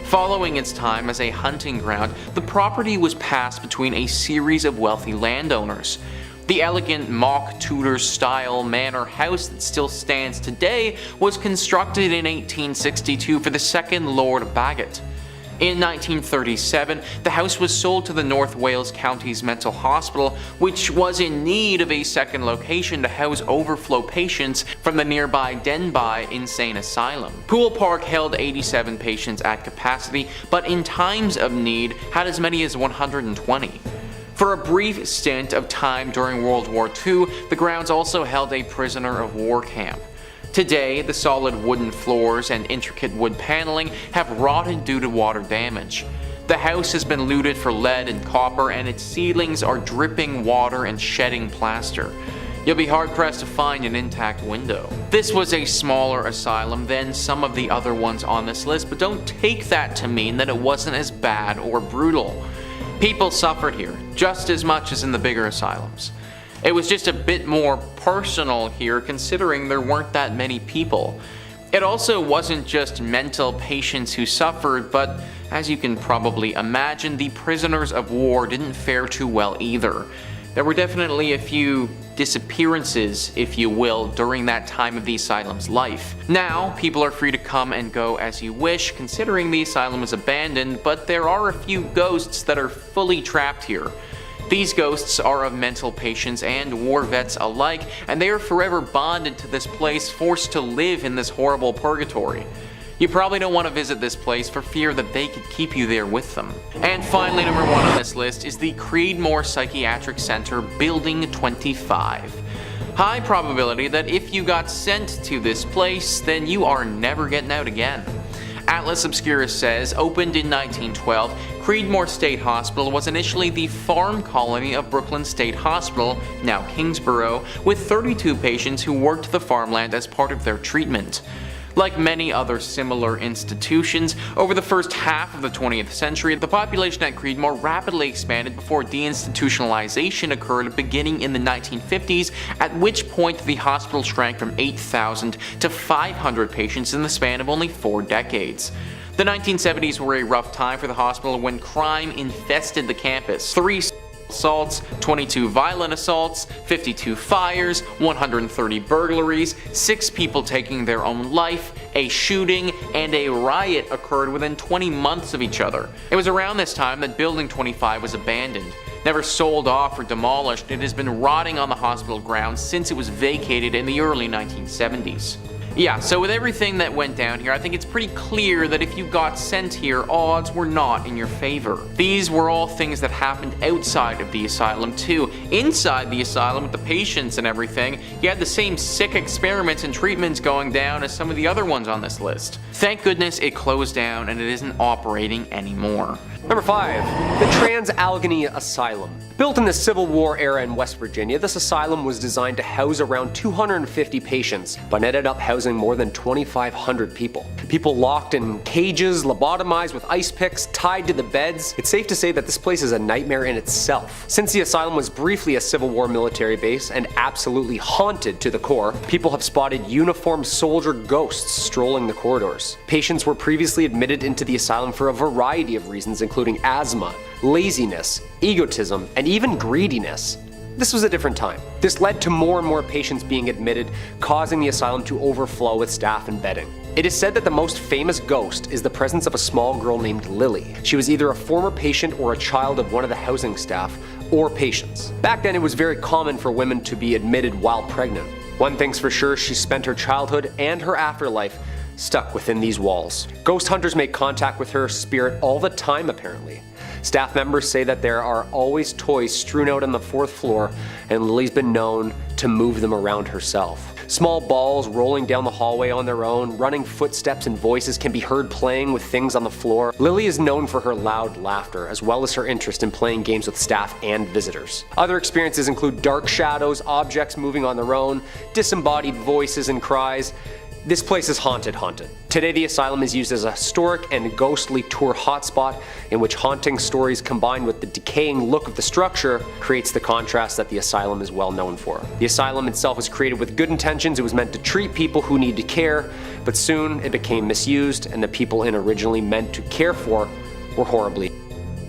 [SPEAKER 2] Following its time as a hunting ground, the property was passed between a series of wealthy landowners. The elegant mock Tudor-style manor house that still stands today was constructed in 1862 for the second Lord Bagot. In 1937, the house was sold to the North Wales County's Mental Hospital, which was in need of a second location to house overflow patients from the nearby Denbigh Insane Asylum. Poole Park held 87 patients at capacity, but in times of need had as many as 120. For a brief stint of time during World War II, the grounds also held a prisoner of war camp. Today, the solid wooden floors and intricate wood paneling have rotted due to water damage. The house has been looted for lead and copper, and its ceilings are dripping water and shedding plaster. You'll be hard-pressed to find an intact window. This was a smaller asylum than some of the other ones on this list, but don't take that to mean that it wasn't as bad or brutal. People suffered here, just as much as in the bigger asylums. It was just a bit more personal here, considering there weren't that many people. It also wasn't just mental patients who suffered, but as you can probably imagine, the prisoners of war didn't fare too well either. There were definitely a few disappearances, if you will, during that time of the asylum's life. Now, people are free to come and go as you wish, considering the asylum is abandoned, but there are a few ghosts that are fully trapped here. These ghosts are of mental patients and war vets alike, and they are forever bonded to this place, forced to live in this horrible purgatory. You probably don't want to visit this place for fear that they could keep you there with them. And finally, number 1 on this list is the Creedmoor Psychiatric Center, Building 25. High probability that if you got sent to this place, then you are never getting out again. Atlas Obscura says, opened in 1912, Creedmoor State Hospital was initially the farm colony of Brooklyn State Hospital, now Kingsborough, with 32 patients who worked the farmland as part of their treatment. Like many other similar institutions, over the first half of the 20th century, the population at Creedmoor rapidly expanded before deinstitutionalization occurred beginning in the 1950s, at which point the hospital shrank from 8,000 to 500 patients in the span of only 4 decades. The 1970s were a rough time for the hospital when crime infested the campus. 3 assaults, 22 violent assaults, 52 fires, 130 burglaries, 6 people taking their own life, a shooting, and a riot occurred within 20 months of each other. It was around this time that Building 25 was abandoned. Never sold off or demolished, it has been rotting on the hospital grounds since it was vacated in the early 1970s. Yeah, so with everything that went down here, I think it's pretty clear that if you got sent here, odds were not in your favor. These were all things that happened outside of the asylum too. Inside the asylum with the patients and everything, you had the same sick experiments and treatments going down as some of the other ones on this list. Thank goodness it closed down and it isn't operating anymore.
[SPEAKER 4] Number 5. The Trans-Allegheny Asylum. Built in the Civil War era in West Virginia, this asylum was designed to house around 250 patients, but ended up housing more than 2,500 people. People locked in cages, lobotomized with ice picks, tied to the beds. It's safe to say that this place is a nightmare in itself. Since the asylum was briefly a Civil War military base and absolutely haunted to the core, people have spotted uniformed soldier ghosts strolling the corridors. Patients were previously admitted into the asylum for a variety of reasons, including asthma, laziness, egotism, and even greediness. This was a different time. This led to more and more patients being admitted, causing the asylum to overflow with staff and bedding. It is said that the most famous ghost is the presence of a small girl named Lily. She was either a former patient or a child of one of the housing staff or patients. Back then, it was very common for women to be admitted while pregnant. One thing's for sure, she spent her childhood and her afterlife stuck within these walls. Ghost hunters make contact with her spirit all the time, apparently. Staff members say that there are always toys strewn out on the 4th floor, and Lily's been known to move them around herself. Small balls rolling down the hallway on their own, running footsteps and voices can be heard playing with things on the floor. Lily is known for her loud laughter, as well as her interest in playing games with staff and visitors. Other experiences include dark shadows, objects moving on their own, disembodied voices and cries. This place is haunted. Today the asylum is used as a historic and ghostly tour hotspot in which haunting stories combined with the decaying look of the structure creates the contrast that the asylum is well known for. The asylum itself was created with good intentions. It was meant to treat people who needed care, but soon it became misused and the people it originally meant to care for were horribly.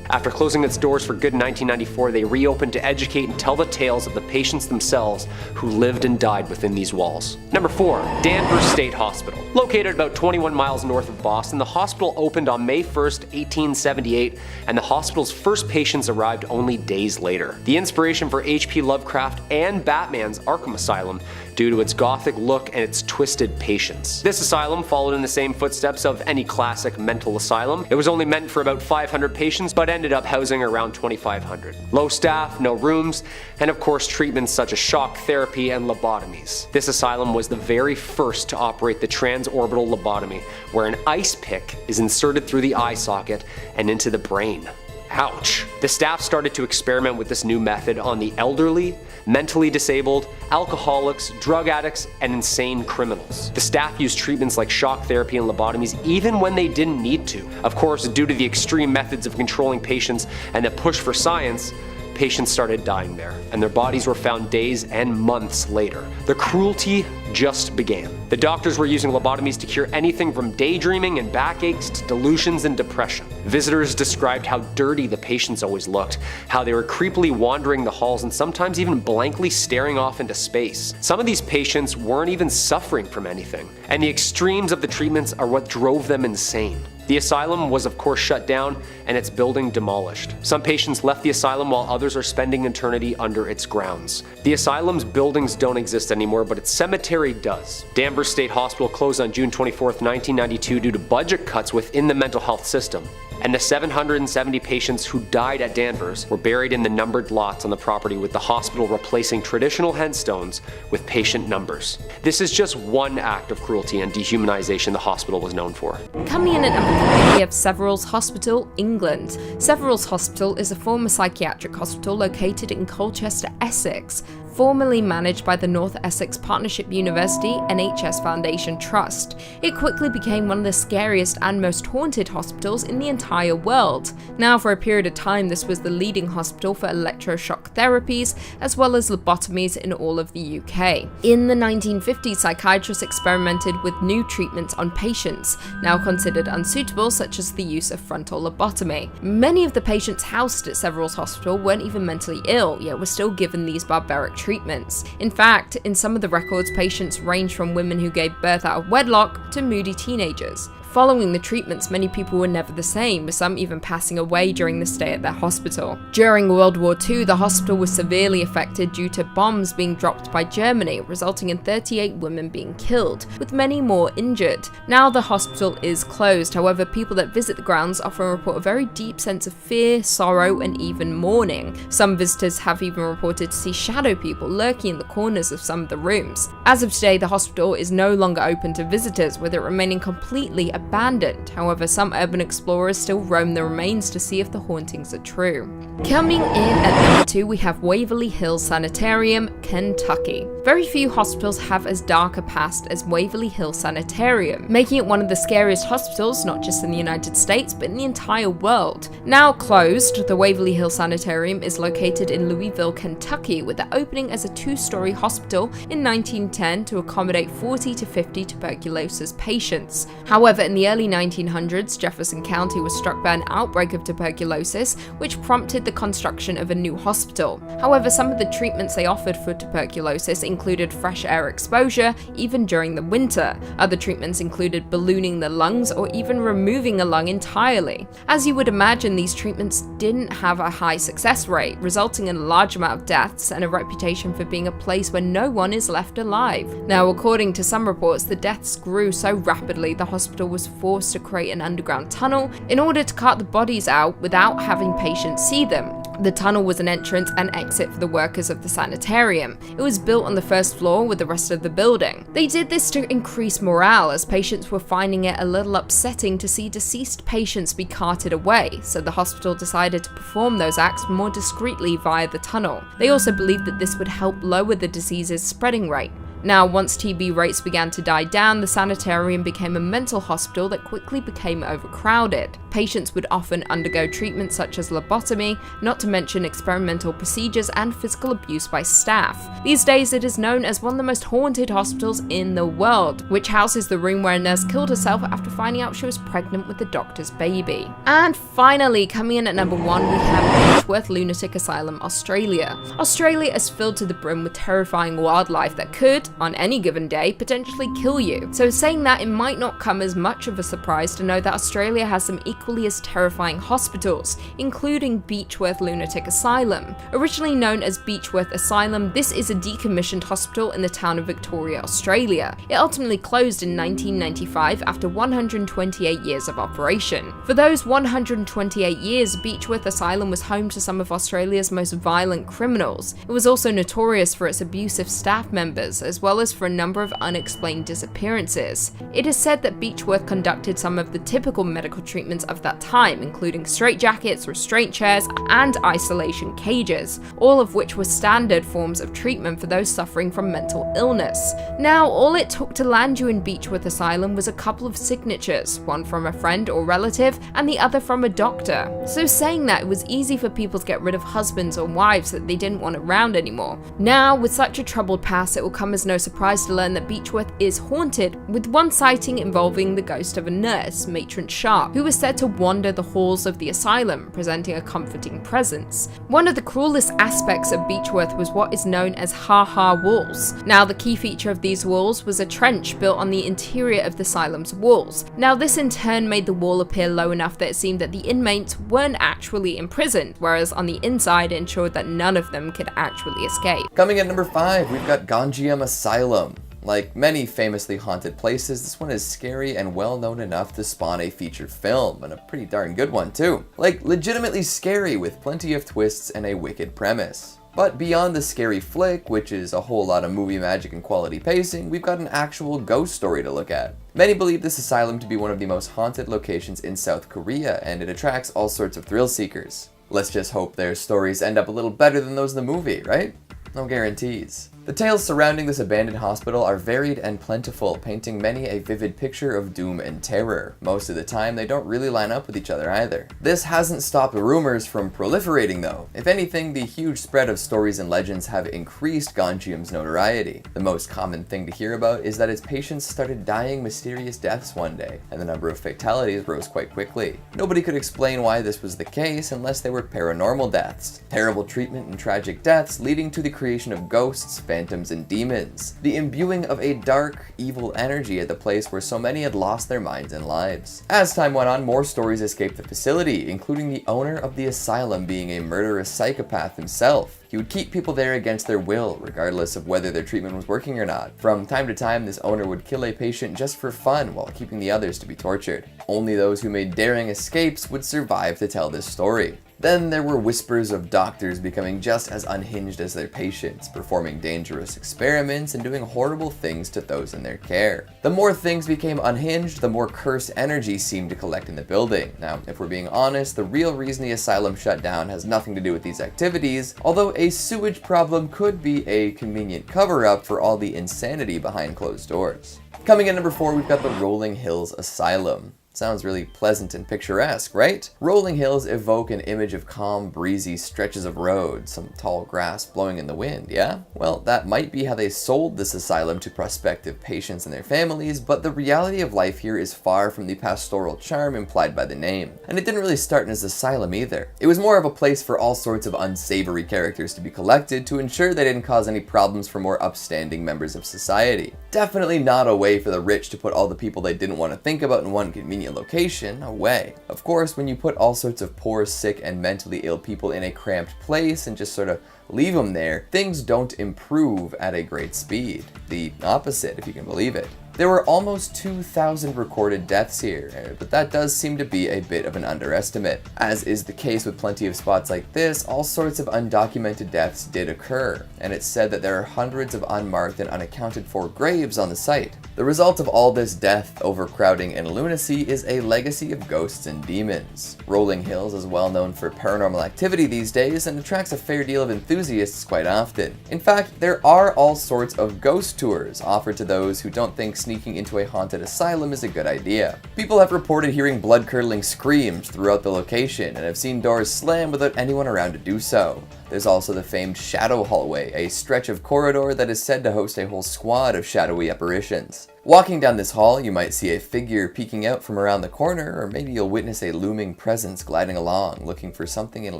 [SPEAKER 4] After closing its doors for good in 1994, they reopened to educate and tell the tales of the patients themselves who lived and died within these walls. Number 4. Danvers State Hospital. Located about 21 miles north of Boston, the hospital opened on May 1st, 1878, and the hospital's first patients arrived only days later. The inspiration for H.P. Lovecraft and Batman's Arkham Asylum due to its gothic look and its twisted patients. This asylum followed in the same footsteps of any classic mental asylum. It was only meant for about 500 patients, but ended up housing around 2,500. Low staff, no rooms, and of course treatments such as shock therapy and lobotomies. This asylum was the very first to operate the transorbital lobotomy, where an ice pick is inserted through the eye socket and into the brain. Ouch. The staff started to experiment with this new method on the elderly, mentally disabled, alcoholics, drug addicts, and insane criminals. The staff used treatments like shock therapy and lobotomies even when they didn't need to. Of course, due to the extreme methods of controlling patients and the push for science, patients started dying there, and their bodies were found days and months later. The cruelty just began. The doctors were using lobotomies to cure anything from daydreaming and backaches to delusions and depression. Visitors described how dirty the patients always looked, how they were creepily wandering the halls and sometimes even blankly staring off into space. Some of these patients weren't even suffering from anything, and the extremes of the treatments are what drove them insane. The asylum was of course shut down and its building demolished. Some patients left the asylum while others are spending eternity under its grounds. The asylum's buildings don't exist anymore, but its cemetery does. Danvers State Hospital closed on June 24, 1992 due to budget cuts within the mental health system. and the 770 patients who died at Danvers were buried in the numbered lots on the property, with the hospital replacing traditional headstones with patient numbers. This is just one act of cruelty and dehumanization the hospital was known for.
[SPEAKER 1] Coming in at number 3, we have Severals Hospital, England. Severals Hospital is a former psychiatric hospital located in Colchester, Essex, formerly managed by the North Essex Partnership University NHS Foundation Trust. It quickly became one of the scariest and most haunted hospitals in the entire world. Now, for a period of time, this was the leading hospital for electroshock therapies as well as lobotomies in all of the UK. In the 1950s, psychiatrists experimented with new treatments on patients, now considered unsuitable, such as the use of frontal lobotomy. Many of the patients housed at Severals Hospital weren't even mentally ill, yet were still given these barbaric treatments. In fact, in some of the records, patients range from women who gave birth out of wedlock to moody teenagers. Following the treatments, many people were never the same, with some even passing away during the stay at their hospital. During World War II, the hospital was severely affected due to bombs being dropped by Germany, resulting in 38 women being killed, with many more injured. Now the hospital is closed, however, people that visit the grounds often report a very deep sense of fear, sorrow, and even mourning. Some visitors have even reported to see shadow people lurking in the corners of some of the rooms. As of today, the hospital is no longer open to visitors, with it remaining completely abandoned. However, some urban explorers still roam the remains to see if the hauntings are true. Coming in at number 2, we have Waverly Hills Sanitarium, Kentucky. Very few hospitals have as dark a past as Waverly Hills Sanitarium, making it one of the scariest hospitals not just in the United States but in the entire world. Now closed, the Waverly Hills Sanitarium is located in Louisville, Kentucky, with it opening as a 2-story hospital in 1910 to accommodate 40 to 50 tuberculosis patients. However, in the early 1900s, Jefferson County was struck by an outbreak of tuberculosis, which prompted the construction of a new hospital. However, some of the treatments they offered for tuberculosis included fresh air exposure, even during the winter. Other treatments included ballooning the lungs or even removing a lung entirely. As you would imagine, these treatments didn't have a high success rate, resulting in a large amount of deaths and a reputation for being a place where no one is left alive. Now, according to some reports, the deaths grew so rapidly the hospital was forced to create an underground tunnel in order to cart the bodies out without having patients see them. The tunnel was an entrance and exit for the workers of the sanitarium. It was built on the first floor with the rest of the building. They did this to increase morale, as patients were finding it a little upsetting to see deceased patients be carted away, so the hospital decided to perform those acts more discreetly via the tunnel. They also believed that this would help lower the disease's spreading rate. Now, once TB rates began to die down, the sanitarium became a mental hospital that quickly became overcrowded. Patients would often undergo treatments such as lobotomy, not to mention experimental procedures and physical abuse by staff. These days, it is known as one of the most haunted hospitals in the world, which houses the room where a nurse killed herself after finding out she was pregnant with the doctor's baby. And finally, coming in at number 1, we have Beechworth Lunatic Asylum, Australia. Australia is filled to the brim with terrifying wildlife that could, on any given day, potentially kill you. So saying that, it might not come as much of a surprise to know that Australia has some equally as terrifying hospitals, including Beechworth Lunatic Asylum. Originally known as Beechworth Asylum, this is a decommissioned hospital in the town of Victoria, Australia. It ultimately closed in 1995 after 128 years of operation. For those 128 years, Beechworth Asylum was home to some of Australia's most violent criminals. It was also notorious for its abusive staff members, as well as for a number of unexplained disappearances. It is said that Beechworth conducted some of the typical medical treatments of that time, including straitjackets, restraint chairs, and isolation cages, all of which were standard forms of treatment for those suffering from mental illness. Now, all it took to land you in Beechworth Asylum was a couple of signatures, one from a friend or relative, and the other from a doctor. So saying that, it was easy for people to get rid of husbands or wives that they didn't want around anymore. Now, with such a troubled past, it will come as no surprise to learn that Beechworth is haunted, with one sighting involving the ghost of a nurse, Matron Sharp, who was said to wander the halls of the asylum, presenting a comforting presence. One of the cruelest aspects of Beechworth was what is known as ha-ha walls. Now, the key feature of these walls was a trench built on the interior of the asylum's walls. Now, this in turn made the wall appear low enough that it seemed that the inmates weren't actually imprisoned, whereas on the inside it ensured that none of them could actually escape.
[SPEAKER 5] Coming at number 5, we've got Ganjiam Asylum. Like many famously haunted places, this one is scary and well known enough to spawn a feature film, and a pretty darn good one too. Like legitimately scary with plenty of twists and a wicked premise. But beyond the scary flick, which is a whole lot of movie magic and quality pacing, we've got an actual ghost story to look at. Many believe this asylum to be one of the most haunted locations in South Korea, and it attracts all sorts of thrill seekers. Let's just hope their stories end up a little better than those in the movie, right? No guarantees. The tales surrounding this abandoned hospital are varied and plentiful, painting many a vivid picture of doom and terror. Most of the time, they don't really line up with each other either. This hasn't stopped rumors from proliferating though. If anything, the huge spread of stories and legends have increased Gonjium's notoriety. The most common thing to hear about is that its patients started dying mysterious deaths one day, and the number of fatalities rose quite quickly. Nobody could explain why this was the case unless they were paranormal deaths. Terrible treatment and tragic deaths leading to the creation of ghosts, phantoms, and demons. The imbuing of a dark, evil energy at the place where so many had lost their minds and lives. As time went on, more stories escaped the facility, including the owner of the asylum being a murderous psychopath himself. He would keep people there against their will, regardless of whether their treatment was working or not. From time to time, this owner would kill a patient just for fun while keeping the others to be tortured. Only those who made daring escapes would survive to tell this story. Then there were whispers of doctors becoming just as unhinged as their patients, performing dangerous experiments and doing horrible things to those in their care. The more things became unhinged, the more cursed energy seemed to collect in the building. Now, if we're being honest, the real reason the asylum shut down has nothing to do with these activities, although a sewage problem could be a convenient cover-up for all the insanity behind closed doors. Coming in number 4, we've got the Rolling Hills Asylum. Sounds really pleasant and picturesque, right? Rolling hills evoke an image of calm, breezy stretches of road, some tall grass blowing in the wind, yeah? Well, that might be how they sold this asylum to prospective patients and their families, but the reality of life here is far from the pastoral charm implied by the name. And it didn't really start as an asylum either. It was more of a place for all sorts of unsavory characters to be collected to ensure they didn't cause any problems for more upstanding members of society. Definitely not a way for the rich to put all the people they didn't want to think about in one convenient location away. Of course, when you put all sorts of poor, sick, and mentally ill people in a cramped place and just sort of leave them there, things don't improve at a great speed. The opposite, if you can believe it. There were almost 2,000 recorded deaths here, but that does seem to be a bit of an underestimate. As is the case with plenty of spots like this, all sorts of undocumented deaths did occur, and it's said that there are hundreds of unmarked and unaccounted for graves on the site. The result of all this death, overcrowding, and lunacy is a legacy of ghosts and demons. Rolling Hills is well known for paranormal activity these days and attracts a fair deal of enthusiasts quite often. In fact, there are all sorts of ghost tours offered to those who don't think sneaking into a haunted asylum is a good idea. People have reported hearing blood-curdling screams throughout the location and have seen doors slam without anyone around to do so. There's also the famed Shadow Hallway, a stretch of corridor that is said to host a whole squad of shadowy apparitions. Walking down this hall, you might see a figure peeking out from around the corner, or maybe you'll witness a looming presence gliding along, looking for something it'll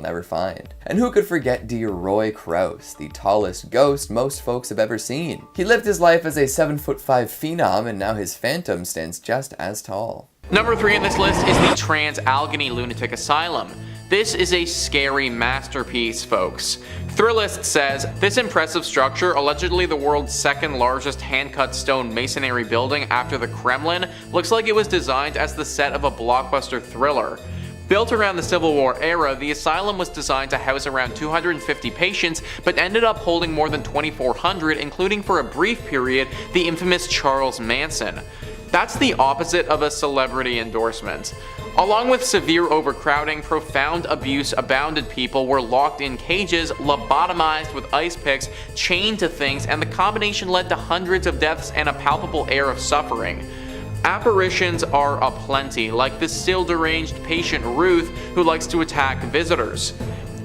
[SPEAKER 5] never find. And who could forget dear Roy Krause, the tallest ghost most folks have ever seen? He lived his life as a 7'5" phenom, and now his phantom stands just as tall.
[SPEAKER 2] Number 3 on this list is the Trans-Allegheny Lunatic Asylum. This is a scary masterpiece, folks. Thrillist says, this impressive structure, allegedly the world's second largest hand-cut stone masonry building after the Kremlin, looks like it was designed as the set of a blockbuster thriller. Built around the Civil War era, the asylum was designed to house around 250 patients, but ended up holding more than 2,400, including for a brief period, the infamous Charles Manson. That's the opposite of a celebrity endorsement. Along with severe overcrowding, profound abuse abounded. People were locked in cages, lobotomized with ice picks, chained to things, and the combination led to hundreds of deaths and a palpable air of suffering. Apparitions are aplenty, like the still deranged patient Ruth, who likes to attack visitors.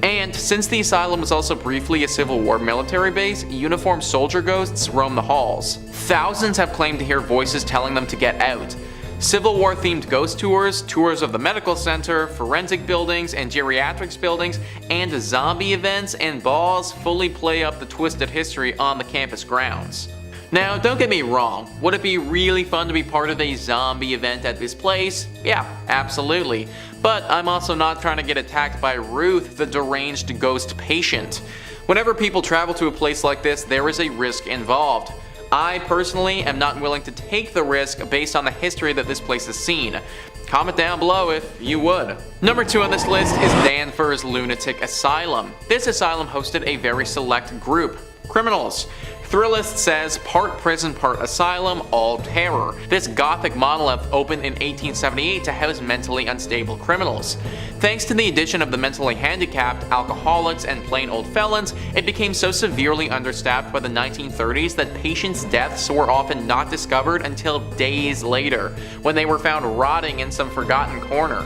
[SPEAKER 2] And since the asylum was also briefly a Civil War military base, uniformed soldier ghosts roam the halls. Thousands have claimed to hear voices telling them to get out. Civil War themed ghost tours, tours of the medical center, forensic buildings, and geriatrics buildings, and zombie events and balls fully play up the twisted history on the campus grounds. Now, don't get me wrong, would it be really fun to be part of a zombie event at this place? Yeah, absolutely. But I'm also not trying to get attacked by Ruth, the deranged ghost patient. Whenever people travel to a place like this, there is a risk involved. I personally am not willing to take the risk based on the history that this place has seen. Comment down below if you would. Number 2 on this list is Danvers Lunatic Asylum. This asylum hosted a very select group, criminals. Thrillist says part prison, part asylum, all terror. This gothic monolith opened in 1878 to house mentally unstable criminals. Thanks to the addition of the mentally handicapped, alcoholics, and plain old felons, it became so severely understaffed by the 1930s that patients' deaths were often not discovered until days later, when they were found rotting in some forgotten corner.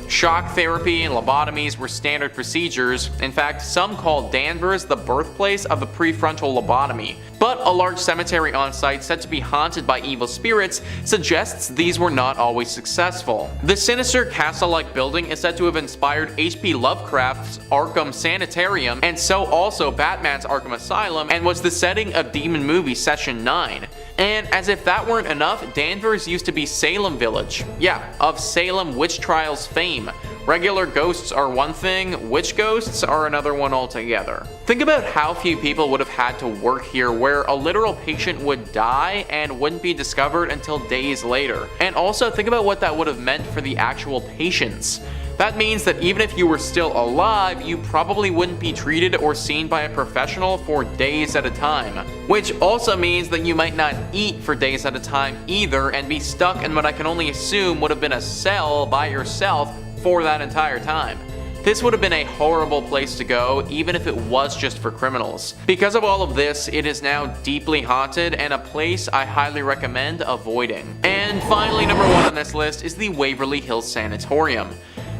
[SPEAKER 2] Shock therapy and lobotomies were standard procedures. In fact, some called Danvers the birthplace of the prefrontal lobotomy. But a large cemetery on site said to be haunted by evil spirits suggests these were not always successful. The sinister castle-like building is said to have inspired H.P. Lovecraft's Arkham Sanitarium, and so also Batman's Arkham Asylum, and was the setting of Demon Movie Session 9. And as if that weren't enough, Danvers used to be Salem Village. Yeah, of Salem witch trials fame. Regular ghosts are one thing, witch ghosts are another one altogether. Think about how few people would have had to work here, where a literal patient would die and wouldn't be discovered until days later. And also think about what that would have meant for the actual patients. That means that even if you were still alive, you probably wouldn't be treated or seen by a professional for days at a time. Which also means that you might not eat for days at a time either, and be stuck in what I can only assume would have been a cell by yourself for that entire time. This would have been a horrible place to go, even if it was just for criminals. Because of all of this, it is now deeply haunted and a place I highly recommend avoiding. And finally, number 1 on this list is the Waverly Hills Sanatorium.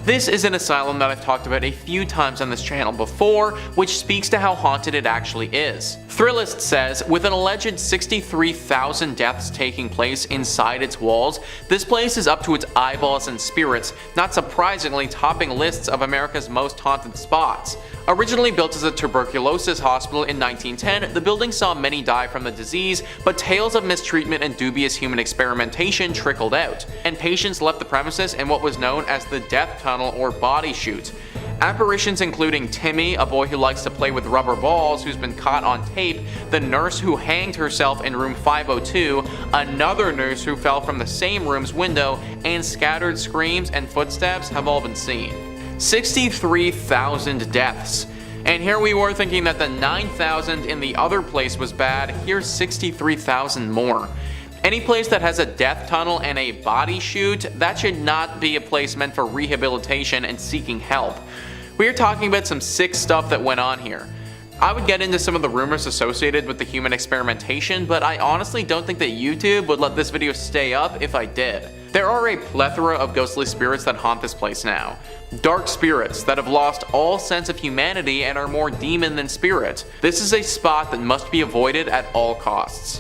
[SPEAKER 2] This is an asylum that I've talked about a few times on this channel before, which speaks to how haunted it actually is. Thrillist says, with an alleged 63,000 deaths taking place inside its walls, this place is up to its eyeballs in spirits, not surprisingly topping lists of America's most haunted spots. Originally built as a tuberculosis hospital in 1910, the building saw many die from the disease, but tales of mistreatment and dubious human experimentation trickled out, and patients left the premises in what was known as the death tunnel or body chute. Apparitions including Timmy, a boy who likes to play with rubber balls who's been caught on tape, the nurse who hanged herself in room 502, another nurse who fell from the same room's window, and scattered screams and footsteps have all been seen. 63,000 deaths. And here we were thinking that the 9,000 in the other place was bad, here's 63,000 more. Any place that has a death tunnel and a body chute, that should not be a place meant for rehabilitation and seeking help. We are talking about some sick stuff that went on here. I would get into some of the rumors associated with the human experimentation, but I honestly don't think that YouTube would let this video stay up if I did. There are a plethora of ghostly spirits that haunt this place now. Dark spirits that have lost all sense of humanity and are more demon than spirit. This is a spot that must be avoided at all costs.